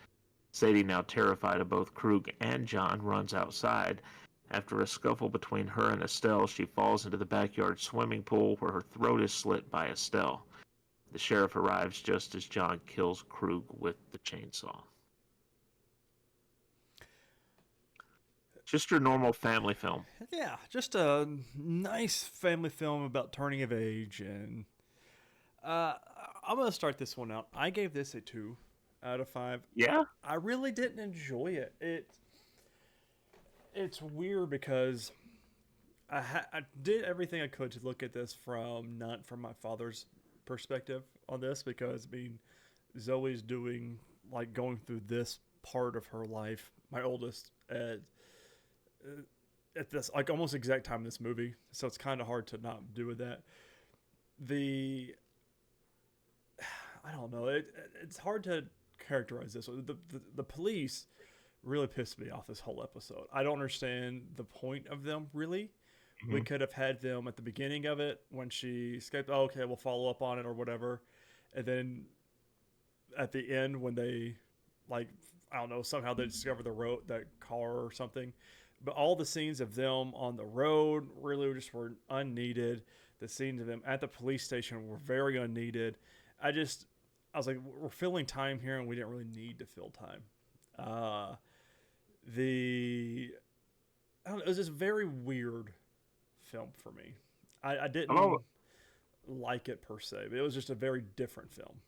Sadie, now terrified of both Krug and John, runs outside. After a scuffle between her and Estelle, she falls into the backyard swimming pool where her throat is slit by Estelle. The sheriff arrives just as John kills Krug with the chainsaw. Just your normal family film. Yeah, just a nice family film about turning of age. And I'm going to start this one out. I gave this a 2 out of 5. Yeah. I really didn't enjoy it. It's weird because I did everything I could to look at this not from my father's perspective on this, because I mean, Zoe's doing like going through this part of her life, my oldest, at this like almost exact time in this movie, so it's kind of hard to not do with that. The I don't know, it's hard to characterize this. The police really pissed me off this whole episode. I don't understand the point of them, really. We could have had them at the beginning of it when she escaped. Oh, okay, we'll follow up on it or whatever. And then at the end when they, like, I don't know, somehow they discover that car or something. But all the scenes of them on the road really just were unneeded. The scenes of them at the police station were very unneeded. I was like, we're filling time here and we didn't really need to fill time. I don't know, it was just very weird film for me. I didn't like it per se, but it was just a very different film.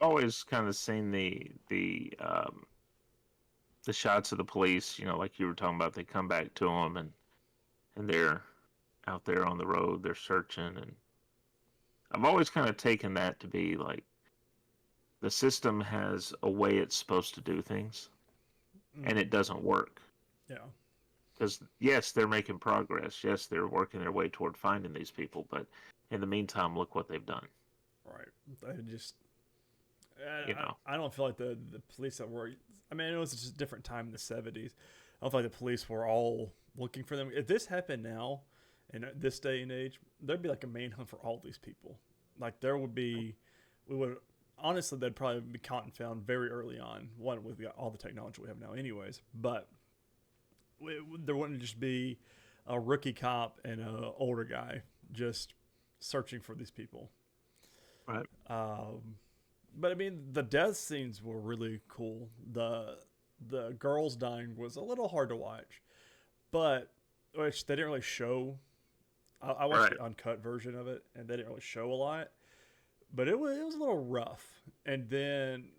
Always kind of seen the shots of the police, like you were talking about. They come back to them and they're out there on the road, they're searching, and I've always kind of taken that to be like the system has a way it's supposed to do things, and it doesn't work. Yeah. Because, yes, they're making progress. Yes, they're working their way toward finding these people. But in the meantime, look what they've done. Right. I don't feel like the police that were... I mean, it was just a different time in the 70s. I don't feel like the police were all looking for them. If this happened now, in this day and age, there'd be like a manhunt for all these people. Like, there would be... Honestly, they'd probably be caught and found very early on. One, with all the technology we have now anyways. But... there wouldn't just be a rookie cop and an older guy just searching for these people. Right. But I mean, the death scenes were really cool. The girls dying was a little hard to watch, but which they didn't really show. I watched the uncut version of it, and they didn't really show a lot. But it was a little rough, and then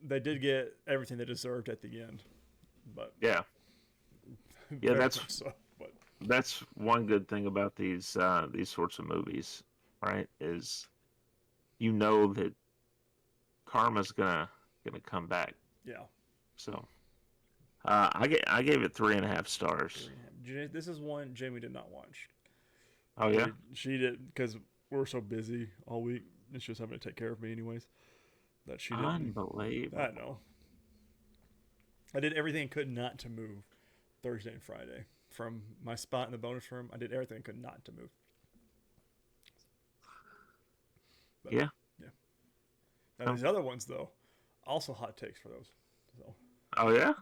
they did get everything they deserved at the end. But yeah. Yeah, that's one good thing about these sorts of movies, right? Is that karma's gonna come back. Yeah. So, I gave it 3.5 stars. This is one Jamie did not watch. Oh yeah, she did, because we were so busy all week, and she was having to take care of me anyways. That she didn't. Unbelievable. I know. I did everything I could not to move Thursday and Friday. From my spot in the bonus room, I did everything I could not to move. But, yeah. Now these other ones, though, also hot takes for those. So. Oh yeah.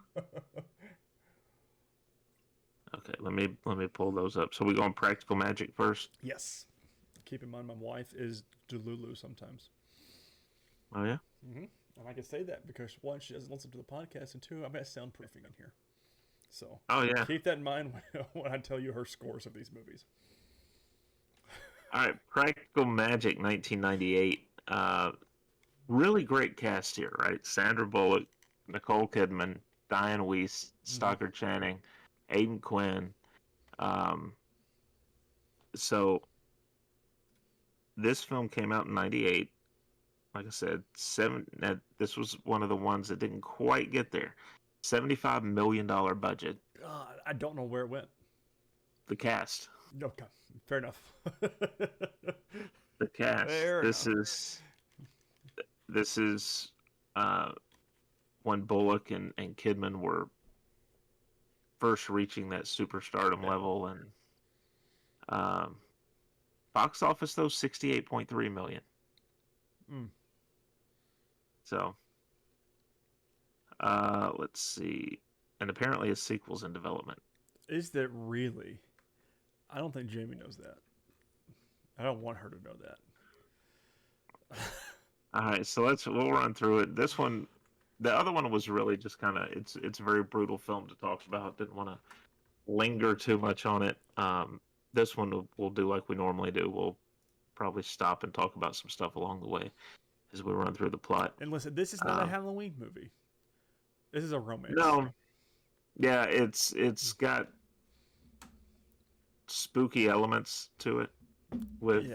Okay, let me pull those up. So we go on Practical Magic first. Yes. Keep in mind, my wife is Delulu sometimes. Oh yeah. Mm-hmm. And I can say that because one, she doesn't listen to the podcast, and two, I'm at soundproofing in here. So, keep that in mind when I tell you her scores of these movies. All right, Practical Magic, 1998. Really great cast here, right? Sandra Bullock, Nicole Kidman, Diane Weiss, Stockard Channing, Aidan Quinn. So, this film came out in 98. Like I said, this was one of the ones that didn't quite get there. $75 million budget. God, I don't know where it went. The cast. Okay, fair enough. The cast. This is when Bullock and Kidman were first reaching that superstardom level, and box office though $68.3 million. So. Let's see. And apparently a sequel's in development. Is there really? I don't think Jamie knows that. I don't want her to know that. All right, so we'll run through it. This one, the other one was really just kind of, it's a very brutal film to talk about. Didn't want to linger too much on it. This one we'll do like we normally do. We'll probably stop and talk about some stuff along the way as we run through the plot. And listen, this is not a Halloween movie. This is a romance. No, yeah, it's got spooky elements to it with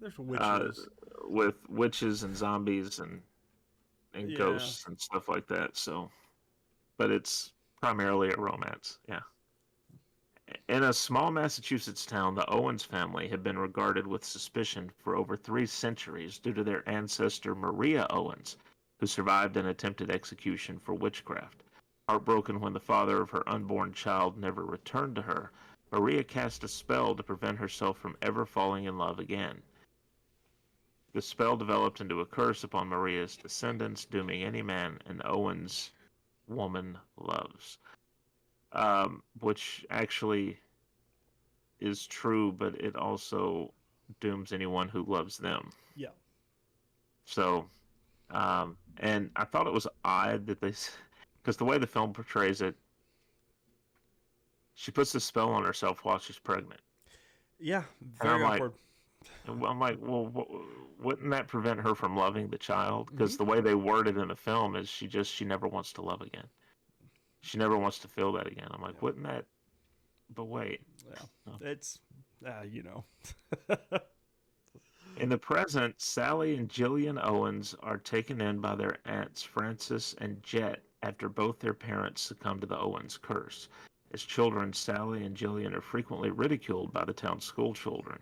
there's witches, with witches and zombies and ghosts and stuff like that. So, but it's primarily a romance. Yeah. In a small Massachusetts town, the Owens family had been regarded with suspicion for over 3 centuries due to their ancestor Maria Owens, who survived an attempted execution for witchcraft. Heartbroken when the father of her unborn child never returned to her, Maria cast a spell to prevent herself from ever falling in love again. The spell developed into a curse upon Maria's descendants, dooming any man an Owens woman loves. Which actually is true, but it also dooms anyone who loves them. Yeah. So, and I thought it was odd that because the way the film portrays it, she puts the spell on herself while she's pregnant. Yeah, very awkward. I'm like, well, wouldn't that prevent her from loving the child? Because the way they word it in the film is she never wants to love again. She never wants to feel that again. I'm like, wouldn't that? But wait. Yeah, it's, you know. In the present, Sally and Jillian Owens are taken in by their aunts Frances and Jet after both their parents succumb to the Owens curse. As children, Sally and Jillian are frequently ridiculed by the town's school children.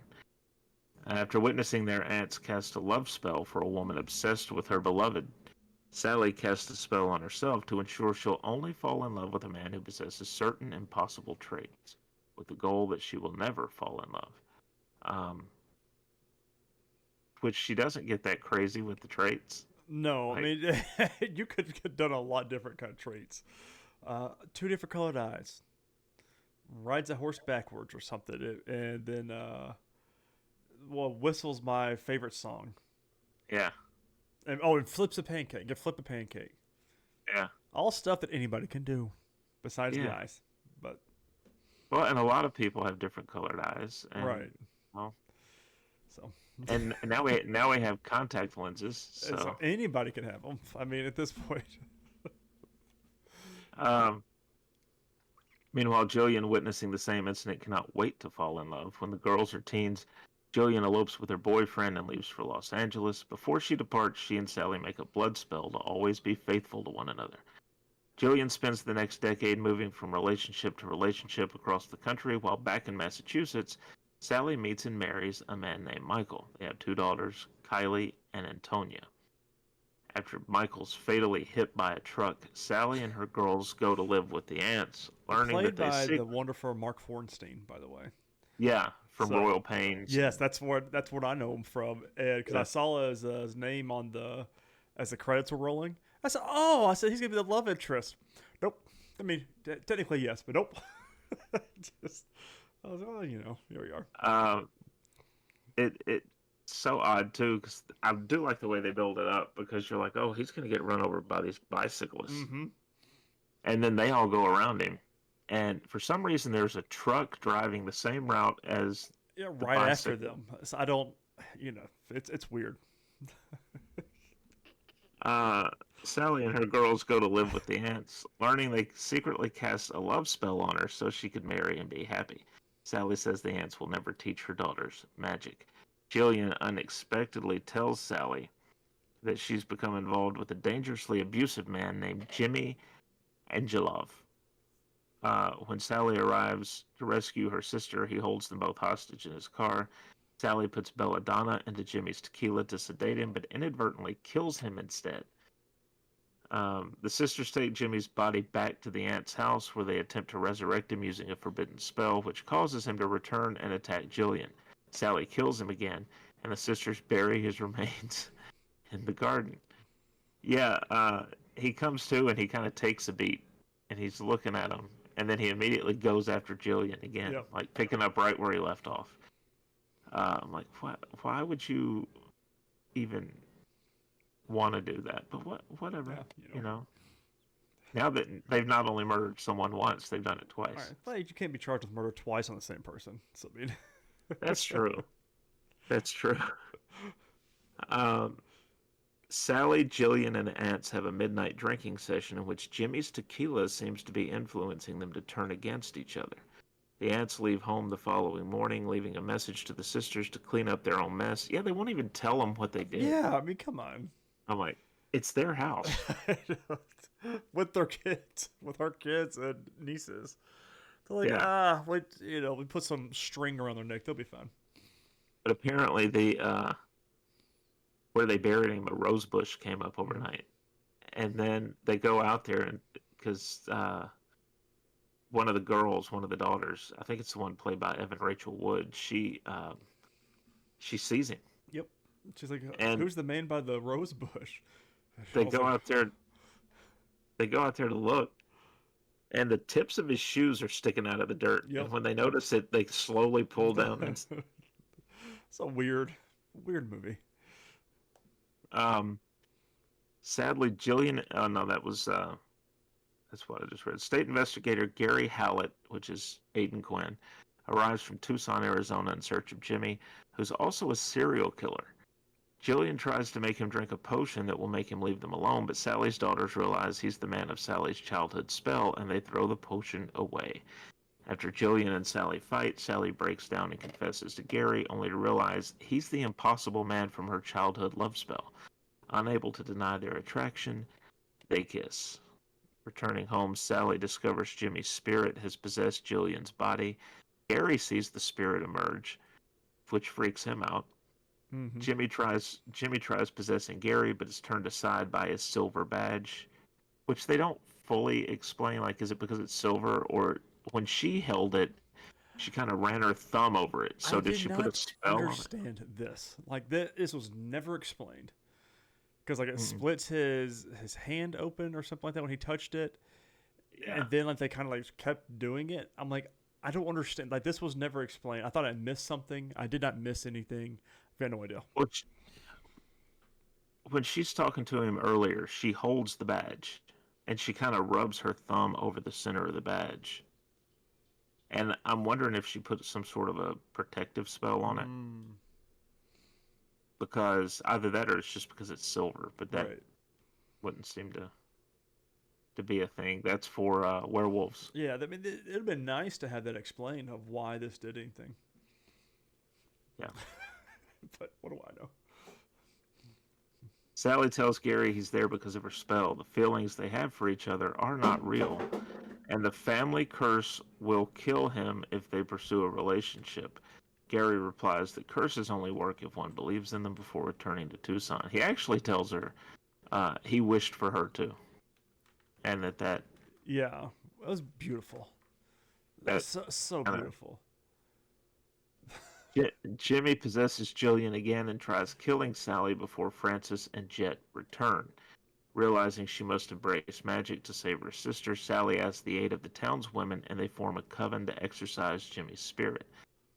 After witnessing their aunts cast a love spell for a woman obsessed with her beloved, Sally casts a spell on herself to ensure she'll only fall in love with a man who possesses certain impossible traits, with the goal that she will never fall in love. Which she doesn't get that crazy with the traits. No, like, I mean, you could have done a lot different kind of traits. 2 different colored eyes. Rides a horse backwards or something. And then, whistles my favorite song. Yeah. And flips a pancake. You flip a pancake. Yeah. All stuff that anybody can do, besides the eyes. But and a lot of people have different colored eyes. And, right. Well. So. And now we have contact lenses. So anybody can have them. I mean, at this point. Meanwhile, Jillian, witnessing the same incident, cannot wait to fall in love. When the girls are teens, Jillian elopes with her boyfriend and leaves for Los Angeles. Before she departs, she and Sally make a blood spell to always be faithful to one another. Jillian spends the next decade moving from relationship to relationship across the country, while back in Massachusetts, Sally meets and marries a man named Michael. They have 2 daughters, Kylie and Antonia. After Michael's fatally hit by a truck, Sally and her girls go to live with the aunts, learning played that they by the wonderful Mark Fornstein, by the way. Yeah, from Royal Pains. Yes, that's what I know him from, because I saw his name on as the credits were rolling. I said he's gonna be the love interest. Nope. I mean, technically yes, but nope. I was like, here we are. It's so odd too, because I do like the way they build it up, because you're like, oh, he's gonna get run over by these bicyclists, and then they all go around him, and for some reason there's a truck driving the same route as right after them. So I don't, it's weird. Sally and her girls go to live with the aunts, learning they secretly cast a love spell on her so she could marry and be happy. Sally says the aunts will never teach her daughters magic. Jillian unexpectedly tells Sally that she's become involved with a dangerously abusive man named Jimmy Angelov. When Sally arrives to rescue her sister, he holds them both hostage in his car. Sally puts belladonna into Jimmy's tequila to sedate him, but inadvertently kills him instead. The sisters take Jimmy's body back to the aunt's house, where they attempt to resurrect him using a forbidden spell, which causes him to return and attack Jillian. Sally kills him again, and the sisters bury his remains in the garden. Yeah, he comes to and he kind of takes a beat, and he's looking at him, and then he immediately goes after Jillian again, like picking up right where he left off. I'm like, why would you even want to do that? But whatever, Now that they've not only murdered someone once, they've done it All twice. right, but you can't be charged with murder twice on the same person. So I mean, That's true. That's true. Um, Sally, Jillian, and the aunts have a midnight drinking session in which Jimmy's tequila seems to be influencing them to turn against each other. The aunts leave home the following morning, leaving a message to the sisters to clean up their own mess. Yeah, they won't even tell them what they did. yeah, I mean, come on. I'm like, it's their house. With their kids, with our kids and nieces. They're like, Yeah. we put some string around their neck, they'll be fine. But apparently where they buried him, a rose bush came up overnight. And then they go out there and because one of the girls, one of the daughters, I think it's the one played by Evan Rachel Wood, she sees him. Yep. She's like, And who's the man by the rose bush? they go out there to look, and the tips of his shoes are sticking out of the dirt. Yep. And when they notice it, they slowly pull down. It's a weird movie. Sadly, Jillian. Oh no, that's what I just read. State investigator Gary Hallett, which is Aidan Quinn, arrives from Tucson, Arizona, in search of Jimmy, who's also a serial killer. Jillian tries to make him drink a potion that will make him leave them alone, but Sally's daughters realize he's the man of Sally's childhood spell, and they throw the potion away. After Jillian and Sally fight, Sally breaks down and confesses to Gary, only to realize he's the impossible man from her childhood love spell. Unable to deny their attraction, they kiss. Returning home, Sally discovers Jimmy's spirit has possessed Jillian's body. Gary sees the spirit emerge, which freaks him out. Mm-hmm. Jimmy tries possessing Gary, but is turned aside by his silver badge, which they don't fully explain. Like, is it because it's silver, or when she held it, she kind of ran her thumb over it? So did she put a spell on it? I understand this. Like, this was never explained. Because like it splits his hand open or something like that when he touched it, and then like they kind of like kept doing it. I'm like, I don't understand. Like, this was never explained. I thought I missed something. I did not miss anything. I have no idea. When she's talking to him earlier, she holds the badge and she kind of rubs her thumb over the center of the badge. And I'm wondering if she put some sort of a protective spell on it. Because either that or it's just because it's silver, but that wouldn't seem to be a thing. That's for werewolves. Yeah, I mean, it would have been nice to have that explained of why this did anything. Yeah. But what do I know? Sally tells Gary he's there because of her spell. The feelings they have for each other are not real, and the family curse will kill him if they pursue a relationship. Gary replies that curses only work if one believes in them before returning to Tucson. He actually tells her he wished for her too, and that yeah, that was beautiful. That's so beautiful. Jimmy possesses Jillian again and tries killing Sally before Francis and Jet return. Realizing she must embrace magic to save her sister, Sally asks the aid of the townswomen, and they form a coven to exorcise Jimmy's spirit.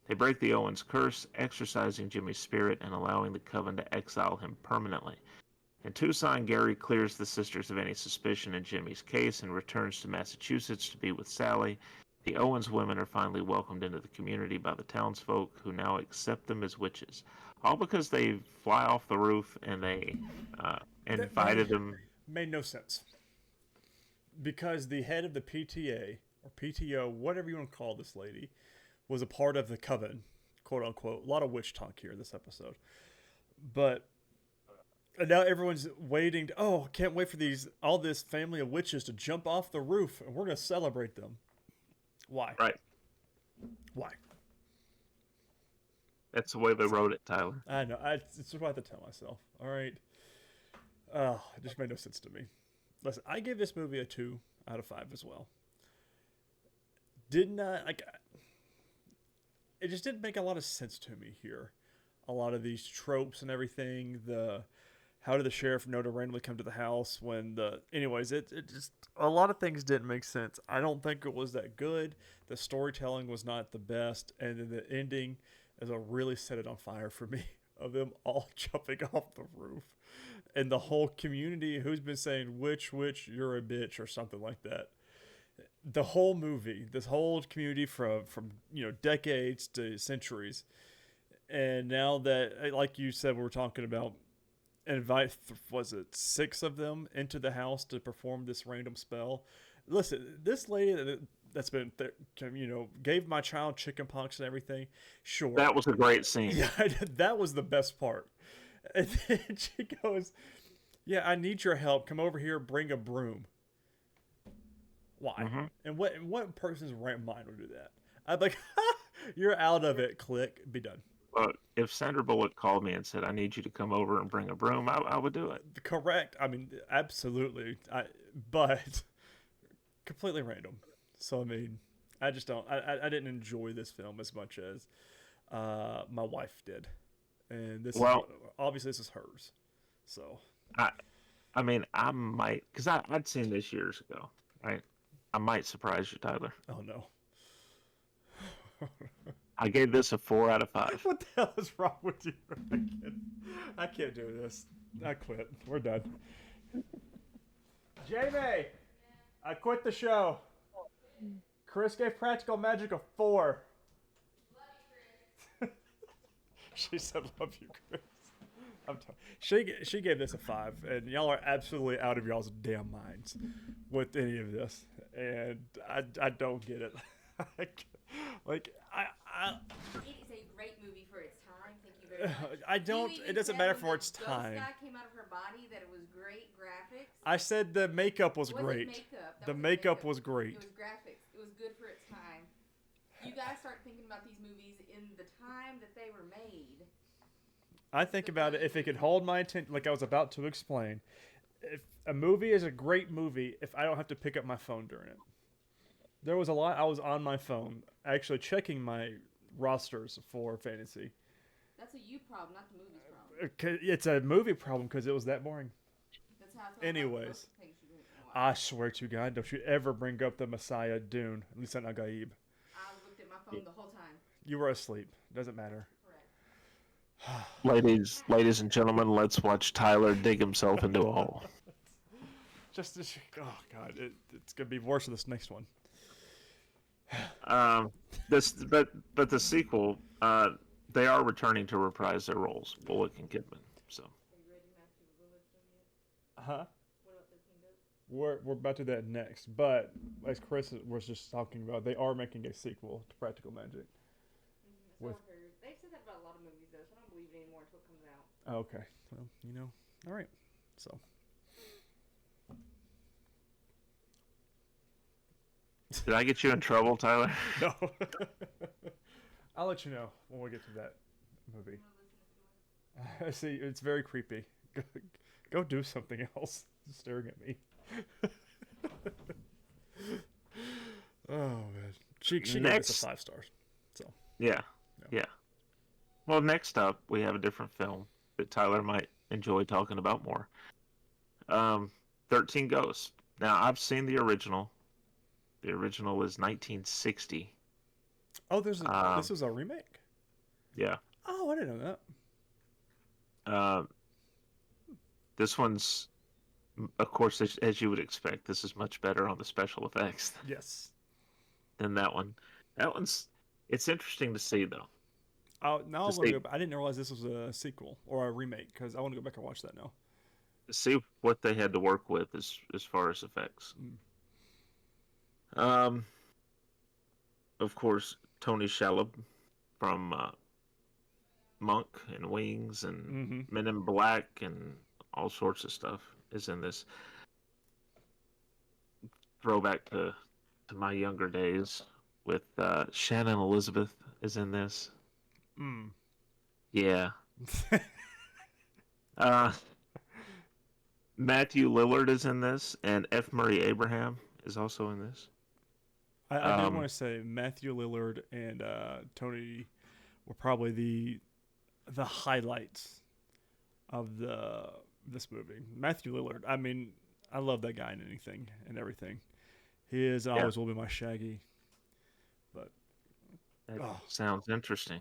They break the Owens curse, exorcising Jimmy's spirit and allowing the coven to exile him permanently. In Tucson, Gary clears the sisters of any suspicion in Jimmy's case and returns to Massachusetts to be with Sally. The Owens women are finally welcomed into the community by the townsfolk, who now accept them as witches. All because they fly off the roof and they invited them. Made no sense. Because the head of the PTA, or PTO, whatever you want to call this lady, was a part of the coven, quote unquote. A lot of witch talk here in this episode. But now everyone's waiting. Can't wait for all this family of witches to jump off the roof, and we're going to celebrate them. Why? Right. Why? That's the way they wrote it, Tyler. I know. It's what I have to tell myself. All right. It just made no sense to me. Listen, I gave this movie a 2 out of 5 as well. Did not like. It just didn't make a lot of sense to me here. A lot of these tropes and everything. How did the sheriff know to randomly come to the house when anyways, it just, a lot of things didn't make sense. I don't think it was that good. The storytelling was not the best. And then the ending is what really set it on fire for me, of them all jumping off the roof. and the whole community who's been saying which you're a bitch or something like that. The whole movie, this whole community from decades to centuries, and now that, like you said, we were talking about, invite was it 6 of them into the house to perform this random spell. Listen, this lady that's been gave my child chickenpox and everything. Sure, That was a great scene. yeah, that was the best part. And then she goes, "Yeah, I need your help. Come over here. Bring a broom." Why? Mm-hmm. And what person's right mind would do that? I'd be like, ha, "You're out of it. Click. Be done." But if Sandra Bullock called me and said, "I need you to come over and bring a broom," I would do it. Correct. I mean, absolutely. But completely random. So I mean, I just don't. I didn't enjoy this film as much as my wife did, and obviously this is hers. So I mean, I might, because I'd seen this years ago, right? I might surprise you, Tyler. oh no. I gave this a 4 out of 5. What the hell is wrong with you? I can't do this. I quit. We're done. Jamie, I quit the show. Chris gave Practical Magic a 4. Love you, Chris. She said, "Love you, Chris." She gave this a 5, and y'all are absolutely out of y'all's damn minds with any of this, and I don't get it. Like It is a great movie for its time. Thank you very much. I don't. You It even doesn't said matter when for the its ghost time. guy came out of her body that it was great graphics. I said the makeup was It wasn't great. Makeup. That The wasn't makeup was great. It was graphics. It was good for its time. You gotta start thinking about these movies in the time that they were made. I think about it, if it could hold my attention, like I was about to explain. If a movie is a great movie, if I don't have to pick up my phone during it. There was a lot I was on my phone, actually checking my rosters for fantasy. That's a you problem, not the movie's problem. It's a movie problem because it was that boring. That's how I feel Anyways, about most things you didn't watch. I swear to God, don't you ever bring up the Messiah Dune, Lisa Nagaib. I looked at my phone the whole time. You were asleep. Doesn't matter. Correct. Ladies and gentlemen, let's watch Tyler dig himself into a hole. Oh God, it's gonna be worse than this next one. But the sequel, they are returning to reprise their roles, Bullock and Kidman. So. Have you read Matthew Lillard's film yet? Huh? What about 13 Ghosts? We're about to do that next, but as Chris was just talking about, they are making a sequel to Practical Magic. So I've heard. They've said that about a lot of movies, though, so I don't believe it anymore until it comes out. Okay, well, all right. So, Did I get you in trouble, Tyler? no, I'll let you know when we get to that movie. See, it's very creepy. Go do something else. Staring at me. Oh man, she gave us a 5 stars. So Yeah. Well, next up, we have a different film that Tyler might enjoy talking about more. 13 Ghosts. Now, I've seen the original. The original is 1960. Oh, this was a remake? Yeah. Oh, I didn't know that. This one's, of course, as you would expect, this is much better on the special effects Yes. than that one. It's interesting to see, though. Oh, now I want to go. I didn't realize this was a sequel or a remake because I want to go back and watch that now. See what they had to work with as far as effects. Of course, Tony Shalhoub from Monk and Wings and Men in Black and all sorts of stuff is in this. Throwback to my younger days with Shannon Elizabeth is in this. Yeah. Matthew Lillard is in this, and F. Murray Abraham is also in this. I do want to say Matthew Lillard and Tony were probably the highlights of this movie. Matthew Lillard, I mean, I love that guy in anything and everything. He is and always will be my Shaggy. But that sounds interesting.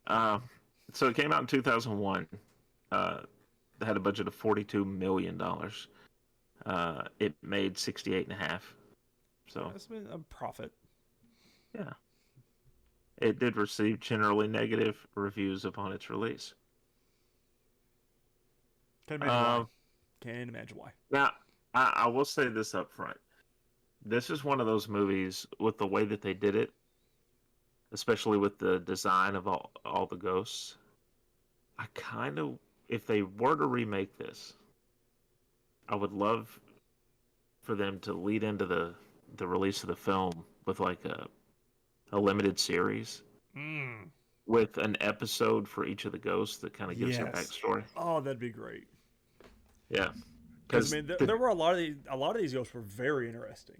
So it came out in 2001. had a budget of $42 million. It made 68.5. So That's been a profit. yeah, it did receive generally negative reviews upon its release. Can't imagine why. Can't imagine why. Now, I will say this up front. This is one of those movies with the way that they did it, especially with the design of all the ghosts. I kind of, if they were to remake this, I would love for them to lead into the release of the film with like a limited series with an episode for each of the ghosts that kind of gives their backstory. Oh, that'd be great. Yeah, because I mean, there were a lot of these ghosts were very interesting.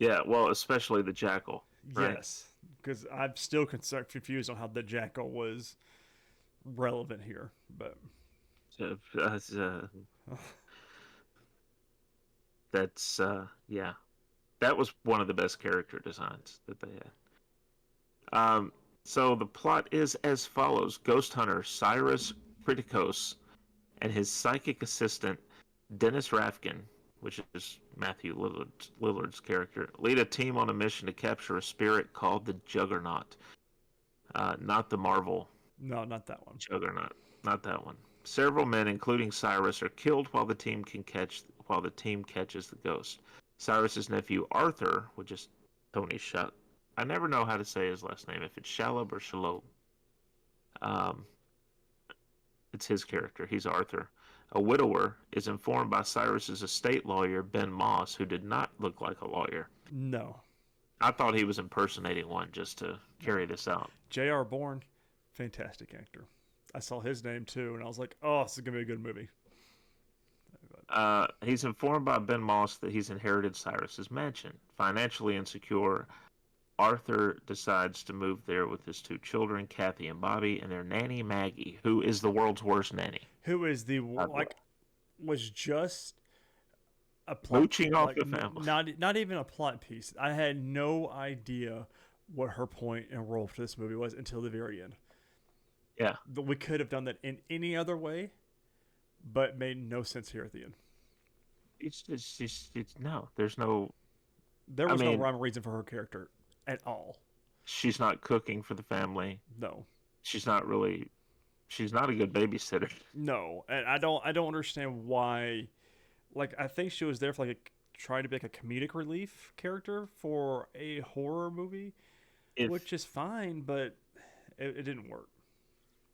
Yeah, well, especially the jackal. Right? Yes, because I'm still confused on how the jackal was relevant here, but that's yeah, that was one of the best character designs that they had. So the plot is as follows: Ghost hunter Cyrus Kritikos and his psychic assistant Dennis Rafkin, which is Matthew Lillard's character, lead a team on a mission to capture a spirit called the Juggernaut. Not the Marvel. No, not that one. Juggernaut, not that one. Several men, including Cyrus, are killed while the team catches the ghost. Cyrus's nephew Arthur, which is Tony Shalhoub. I never know how to say his last name, if it's Shalhoub or Shalhoub. It's his character. He's Arthur. A widower is informed by Cyrus's estate lawyer, Ben Moss, who did not look like a lawyer. No. I thought he was impersonating one just to carry this out. J.R. Bourne, fantastic actor. I saw his name too, and I was like, oh, this is going to be a good movie. He's informed by Ben Moss that he's inherited Cyrus's mansion. Financially insecure, Arthur decides to move there with his two children, Kathy and Bobby, and their nanny, Maggie, who is the world's worst nanny. Who is was just a plot, mooching off the family. Not even a plot piece. I had no idea what her point and role for this movie was until the very end. Yeah. We could have done that in any other way, but made no sense here at the end. There's no... There was no rhyme or reason for her character at all. She's not cooking for the family. No. She's not a good babysitter. No, and I don't understand why. Like, I think she was there for trying to be like a comedic relief character for a horror movie, which is fine, but it didn't work.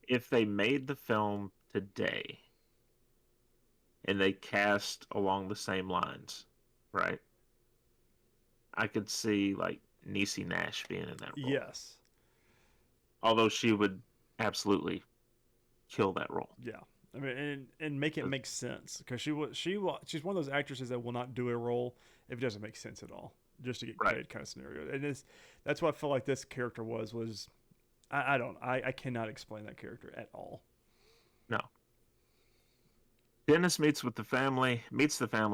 If they made the film today and they cast along the same lines, right? I could see like Niecy Nash being in that role. Yes. Although she would absolutely kill that role. Yeah. I mean, and make it make sense, because she's one of those actresses that will not do a role if it doesn't make sense at all, just to get paid kind of scenario. And that's what I feel like this character was. I cannot explain that character at all. No. Dennis meets the family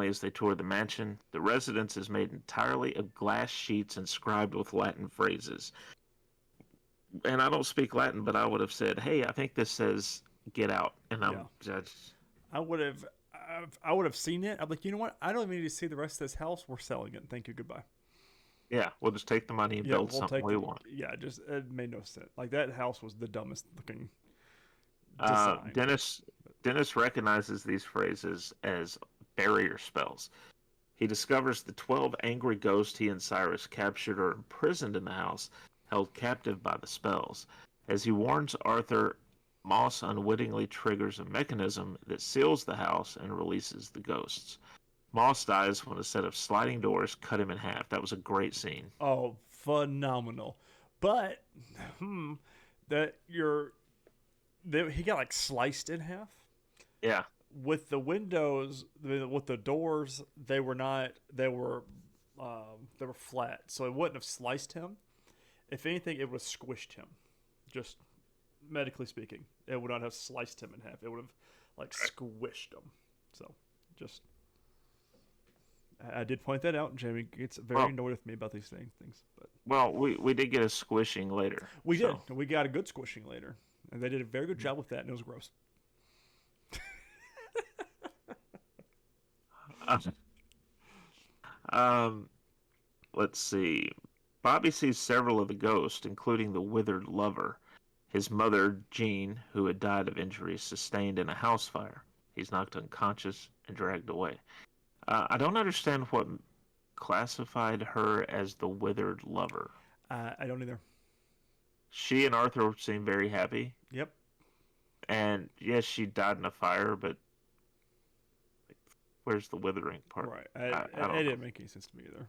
as they tour the mansion. The residence is made entirely of glass sheets inscribed with Latin phrases. And I don't speak Latin, but I would have said, "Hey, I think this says get out." And I would have seen it. I'm like, you know what? I don't even need to see the rest of this house. We're selling it. Thank you. Goodbye. Yeah, we'll just take the money and build something we want. Yeah, it made no sense. Like, that house was the dumbest looking design. Dennis recognizes these phrases as barrier spells. He discovers the 12 angry ghosts he and Cyrus captured or imprisoned in the house, held captive by the spells. As he warns Arthur, Moss unwittingly triggers a mechanism that seals the house and releases the ghosts. Moss dies when a set of sliding doors cut him in half. That was a great scene. Oh, phenomenal. But he got like sliced in half. Yeah. With the windows, with the doors, they were flat, so it wouldn't have sliced him. If anything, it would have squished him. Just medically speaking, it would not have sliced him in half. It would have squished him. So, just I did point that out. Jamie gets very annoyed with me about these things. But we did get a squishing later. We did. We got a good squishing later, and they did a very good job with that, and it was gross. Um, let's see. Bobby sees several of the ghosts, including the withered lover, his mother, Jean, who had died of injuries sustained in a house fire. He's knocked unconscious and dragged away. I don't understand what classified her as the withered lover. I don't either. She and Arthur seem very happy. Yep. And yes, she died in a fire, but where's the withering part? Right. I don't It know. didn't make any sense to me either.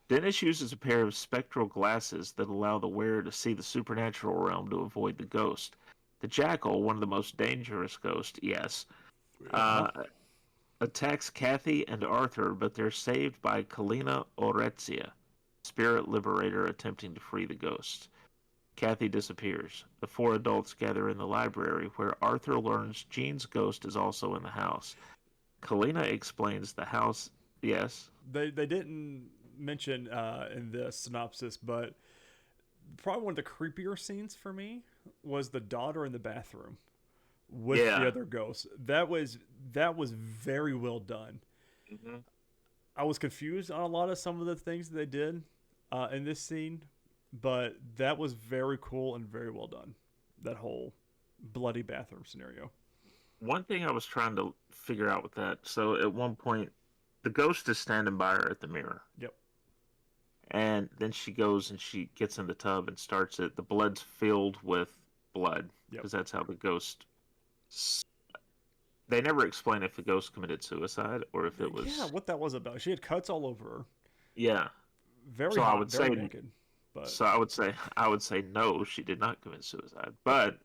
Dennis uses a pair of spectral glasses that allow the wearer to see the supernatural realm to avoid the ghost. The jackal, one of the most dangerous ghosts, yes, attacks Kathy and Arthur, but they're saved by Kalina Orezia, spirit liberator attempting to free the ghost. Kathy disappears. The four adults gather in the library, where Arthur learns Jean's ghost is also in the house. Kalina explains the house. Yes. They didn't mention in the synopsis, but probably one of the creepier scenes for me was the daughter in the bathroom with the other ghosts. That was very well done. Mm-hmm. I was confused on a lot of some of the things that they did in this scene, but that was very cool and very well done. That whole bloody bathroom scenario. One thing I was trying to figure out with that. So at one point, the ghost is standing by her at the mirror. Yep. And then she goes and she gets in the tub and starts it. The blood's filled with blood because that's how the ghost. They never explain if the ghost committed suicide or if it was. Yeah, what that was about. She had cuts all over her. Yeah. Very so hot, I would very say naked. But so I would say no, she did not commit suicide. But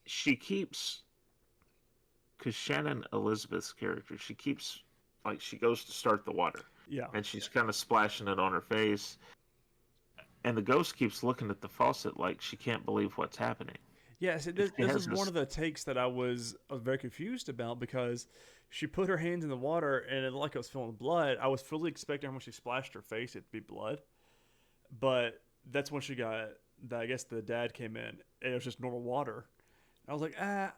she keeps, because Shannon Elizabeth's character, she keeps, like, she goes to start the water. Yeah. And she's kind of splashing it on her face. And the ghost keeps looking at the faucet like she can't believe what's happening. Yes, this is one of the takes that I was very confused about, because she put her hands in the water and it looked like it was filling blood. I was fully expecting when she splashed her face it'd be blood. But that's when she got, I guess the dad came in and it was just normal water. I was like, I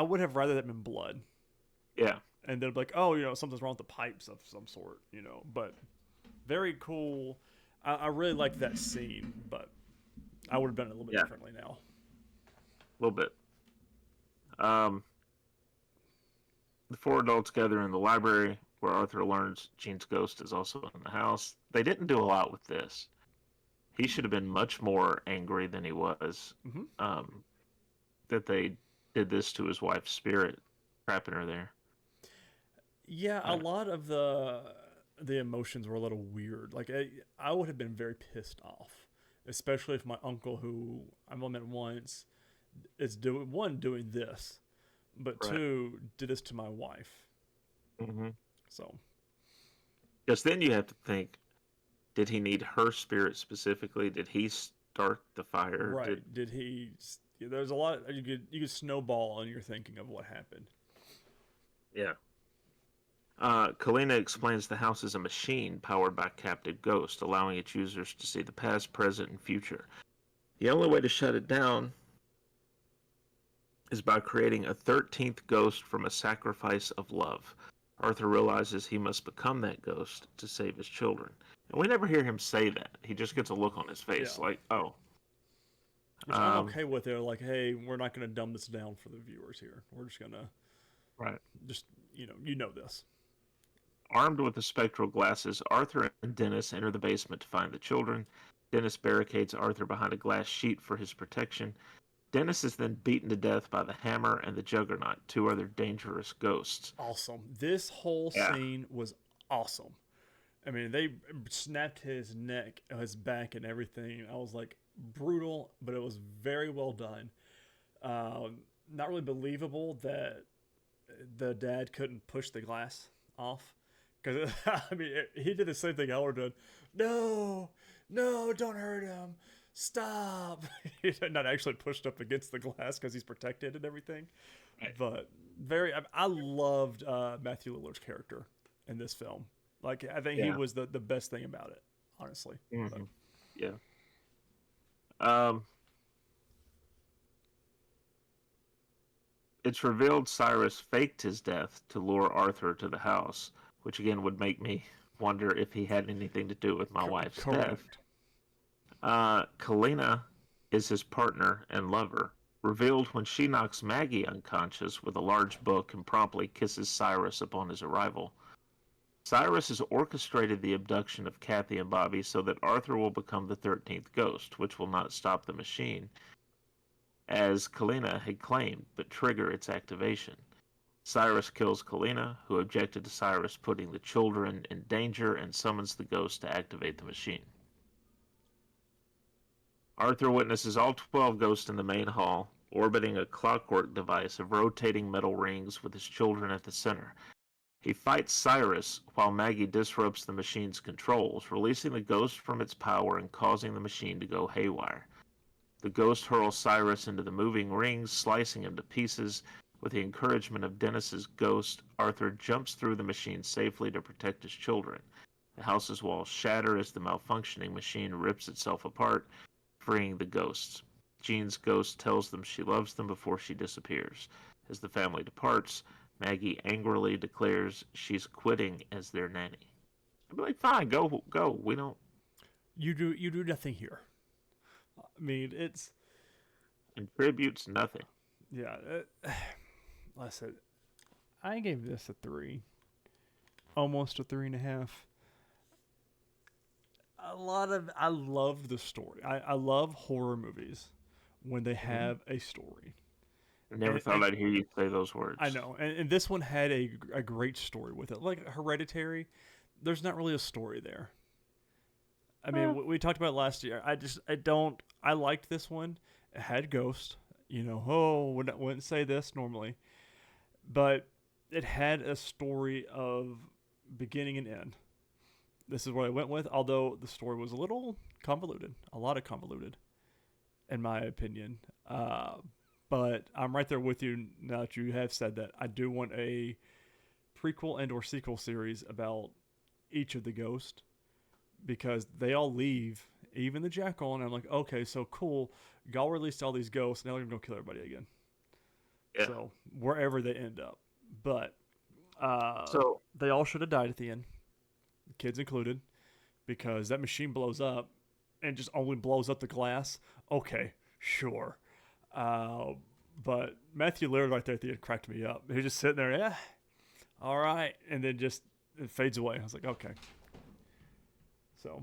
would have rather that been blood. Yeah. And they'd be like, oh, something's wrong with the pipes of some sort, But very cool. I really liked that scene, but I would have done it a little bit differently now. A little bit. The four adults gather in the library, where Arthur learns Jean's ghost is also in the house. They didn't do a lot with this. He should have been much more angry than he was. Mm-hmm. That they did this to his wife's spirit, trapping her there. Yeah, a lot of the emotions were a little weird. Like I would have been very pissed off, especially if my uncle, who I've only met once, is doing this, but two, did this to my wife. Mm-hmm. So, because then you have to think, did he need her spirit specifically? Did he start the fire? Right? Did he? There's a lot. You could snowball in your thinking of what happened. Yeah. Kalina explains the house is a machine powered by captive ghosts, allowing its users to see the past, present, and future. The only way to shut it down is by creating a 13th ghost from a sacrifice of love. Arthur realizes he must become that ghost to save his children. And we never hear him say that. He just gets a look on his face like, oh. Which I'm okay with. They're like, hey, we're not going to dumb this down for the viewers here. We're just going to just, you know this. Armed with the spectral glasses, Arthur and Dennis enter the basement to find the children. Dennis barricades Arthur behind a glass sheet for his protection. Dennis is then beaten to death by the Hammer and the Juggernaut, two other dangerous ghosts. Awesome. This whole scene was awesome. I mean, they snapped his neck, his back, and everything. I was like, brutal, but it was very well done. Not really believable that the dad couldn't push the glass off. Because, I mean, he did the same thing I would have done. No, don't hurt him. Stop. He's not actually pushed up against the glass because he's protected and everything. Right. But I loved Matthew Lillard's character in this film. Like, I think he was the best thing about it, honestly. Mm-hmm. Yeah. it's revealed Cyrus faked his death to lure Arthur to the house, which again would make me wonder if he had anything to do with my wife's death. Kalina is his partner and lover, revealed when she knocks Maggie unconscious with a large book and promptly kisses Cyrus upon his arrival. Cyrus has orchestrated the abduction of Kathy and Bobby so that Arthur will become the 13th ghost, which will not stop the machine, as Kalina had claimed, but trigger its activation. Cyrus kills Kalina, who objected to Cyrus putting the children in danger, and summons the ghost to activate the machine. Arthur witnesses all 12 ghosts in the main hall, orbiting a clockwork device of rotating metal rings with his children at the center. He fights Cyrus while Maggie disrupts the machine's controls, releasing the ghost from its power and causing the machine to go haywire. The ghost hurls Cyrus into the moving rings, slicing him to pieces. With the encouragement of Dennis's ghost, Arthur jumps through the machine safely to protect his children. The house's walls shatter as the malfunctioning machine rips itself apart, freeing the ghosts. Jean's ghost tells them she loves them before she disappears. As the family departs, Maggie angrily declares she's quitting as their nanny. I'd be like, fine, go. We don't. You do nothing here. I mean, it's contributes nothing. Yeah. Listen, I gave this a 3, almost a 3.5. I love the story. I love horror movies when they have a story. I never thought I'd hear you say those words. I know, and this one had a great story with it. Like Hereditary, there's not really a story there. I mean, we talked about it last year. I liked this one. It had ghosts. Wouldn't say this normally, but it had a story of beginning and end. This is what I went with, although the story was a lot of convoluted, in my opinion. But I'm right there with you now that you have said that. I do want a prequel and or sequel series about each of the ghosts, because they all leave, even the jackal, and I'm like, okay, so cool. Y'all released all these ghosts, now they're going to kill everybody again. Yeah. So, wherever they end up. But, so they all should have died at the end, kids included, because that machine blows up and just only blows up the glass. Okay, sure. But Matthew Lillard right there at the end cracked me up. He was just sitting there, all right, and then just it fades away. I was like, okay. So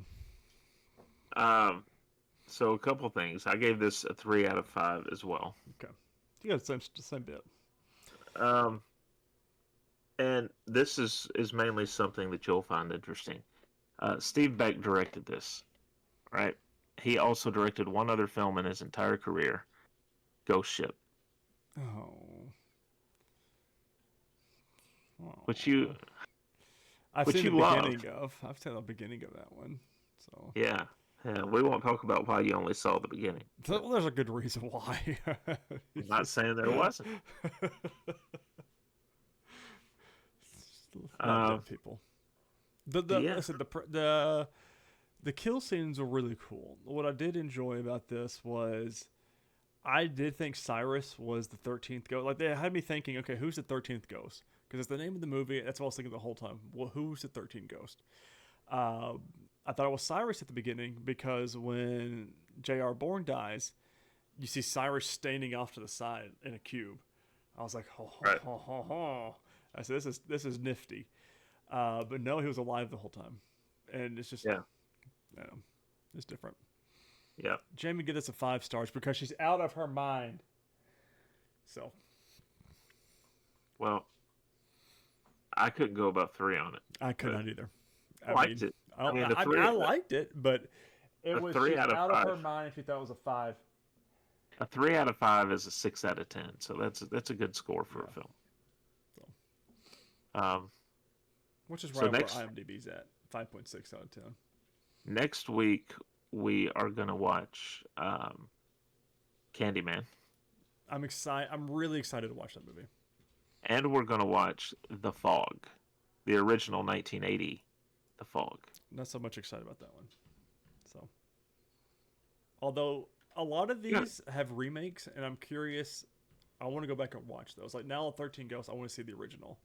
a couple things. I gave this a 3 out of 5 as well. Okay, you got the same bit. And this is mainly something that you'll find interesting. Steve Beck directed this, right? He also directed one other film in his entire career, Ghost Ship. Which you, I've which seen you the love. beginning of. I've seen the beginning of that one. So yeah, we won't talk about why you only saw the beginning. Well, there's a good reason why. I'm not saying there wasn't. Not people. Listen, the kill scenes were really cool. What I did enjoy about this was, I did think Cyrus was the 13th ghost. Like, they had me thinking, okay, who's the 13th ghost? Because it's the name of the movie. That's what I was thinking the whole time. Well, who's the 13th ghost? I thought it was Cyrus at the beginning, because when J.R. Bourne dies, you see Cyrus standing off to the side in a cube. I was like, I said, this is nifty. But no, he was alive the whole time. And it's just, it's different. Yeah. Jamie gave us a 5 stars because she's out of her mind. So. Well, I couldn't go about 3 on it. I could not either. I liked it. I liked it, but it was 3 out of 5. Her mind if you thought it was a 5. A 3 out of 5 is a 6 out of 10, so that's a good score for a film. So. Which is right where IMDb's at, 5.6 out of 10. Next week we are gonna watch Candyman. I'm excited. I'm really excited to watch that movie. And we're gonna watch The Fog, the original 1980 The Fog. Not so much excited about that one. So, although a lot of these have remakes, and I'm curious, I want to go back and watch those. Like now, 13 Ghosts, I want to see the original.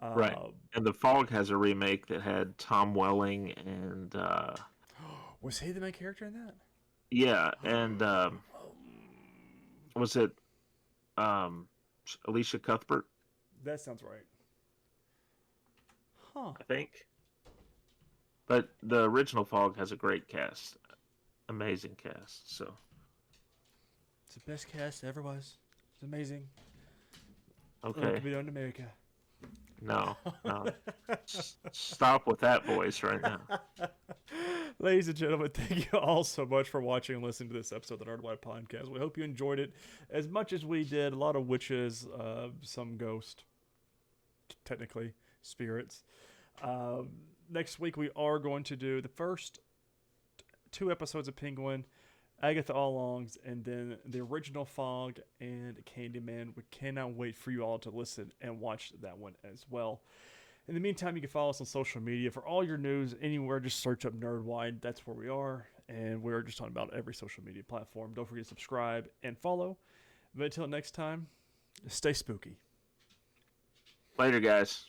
Right. And The Fog has a remake that had Tom Welling and was he the main character in that? Yeah, and was it Alicia Cuthbert? That sounds right. Huh. I think. But the original Fog has a great cast. Amazing cast. So it's the best cast ever was. It's amazing. okay. It could be done in America. No. Stop with that voice right now. Ladies and gentlemen, thank you all so much for watching and listening to this episode of the Nerdwide Podcast. We hope you enjoyed it as much as we did. A lot of witches, some ghosts, technically, spirits. Next week, we are going to do the first 2 episodes of Penguin, Agatha All Alongs, and then the original Fog and Candyman. We cannot wait for you all to listen and watch that one as well. In the meantime, you can follow us on social media for all your news anywhere. Just search up Nerdwide. That's where we are. And we're just on about every social media platform. Don't forget to subscribe and follow. But until next time, stay spooky. Later, guys.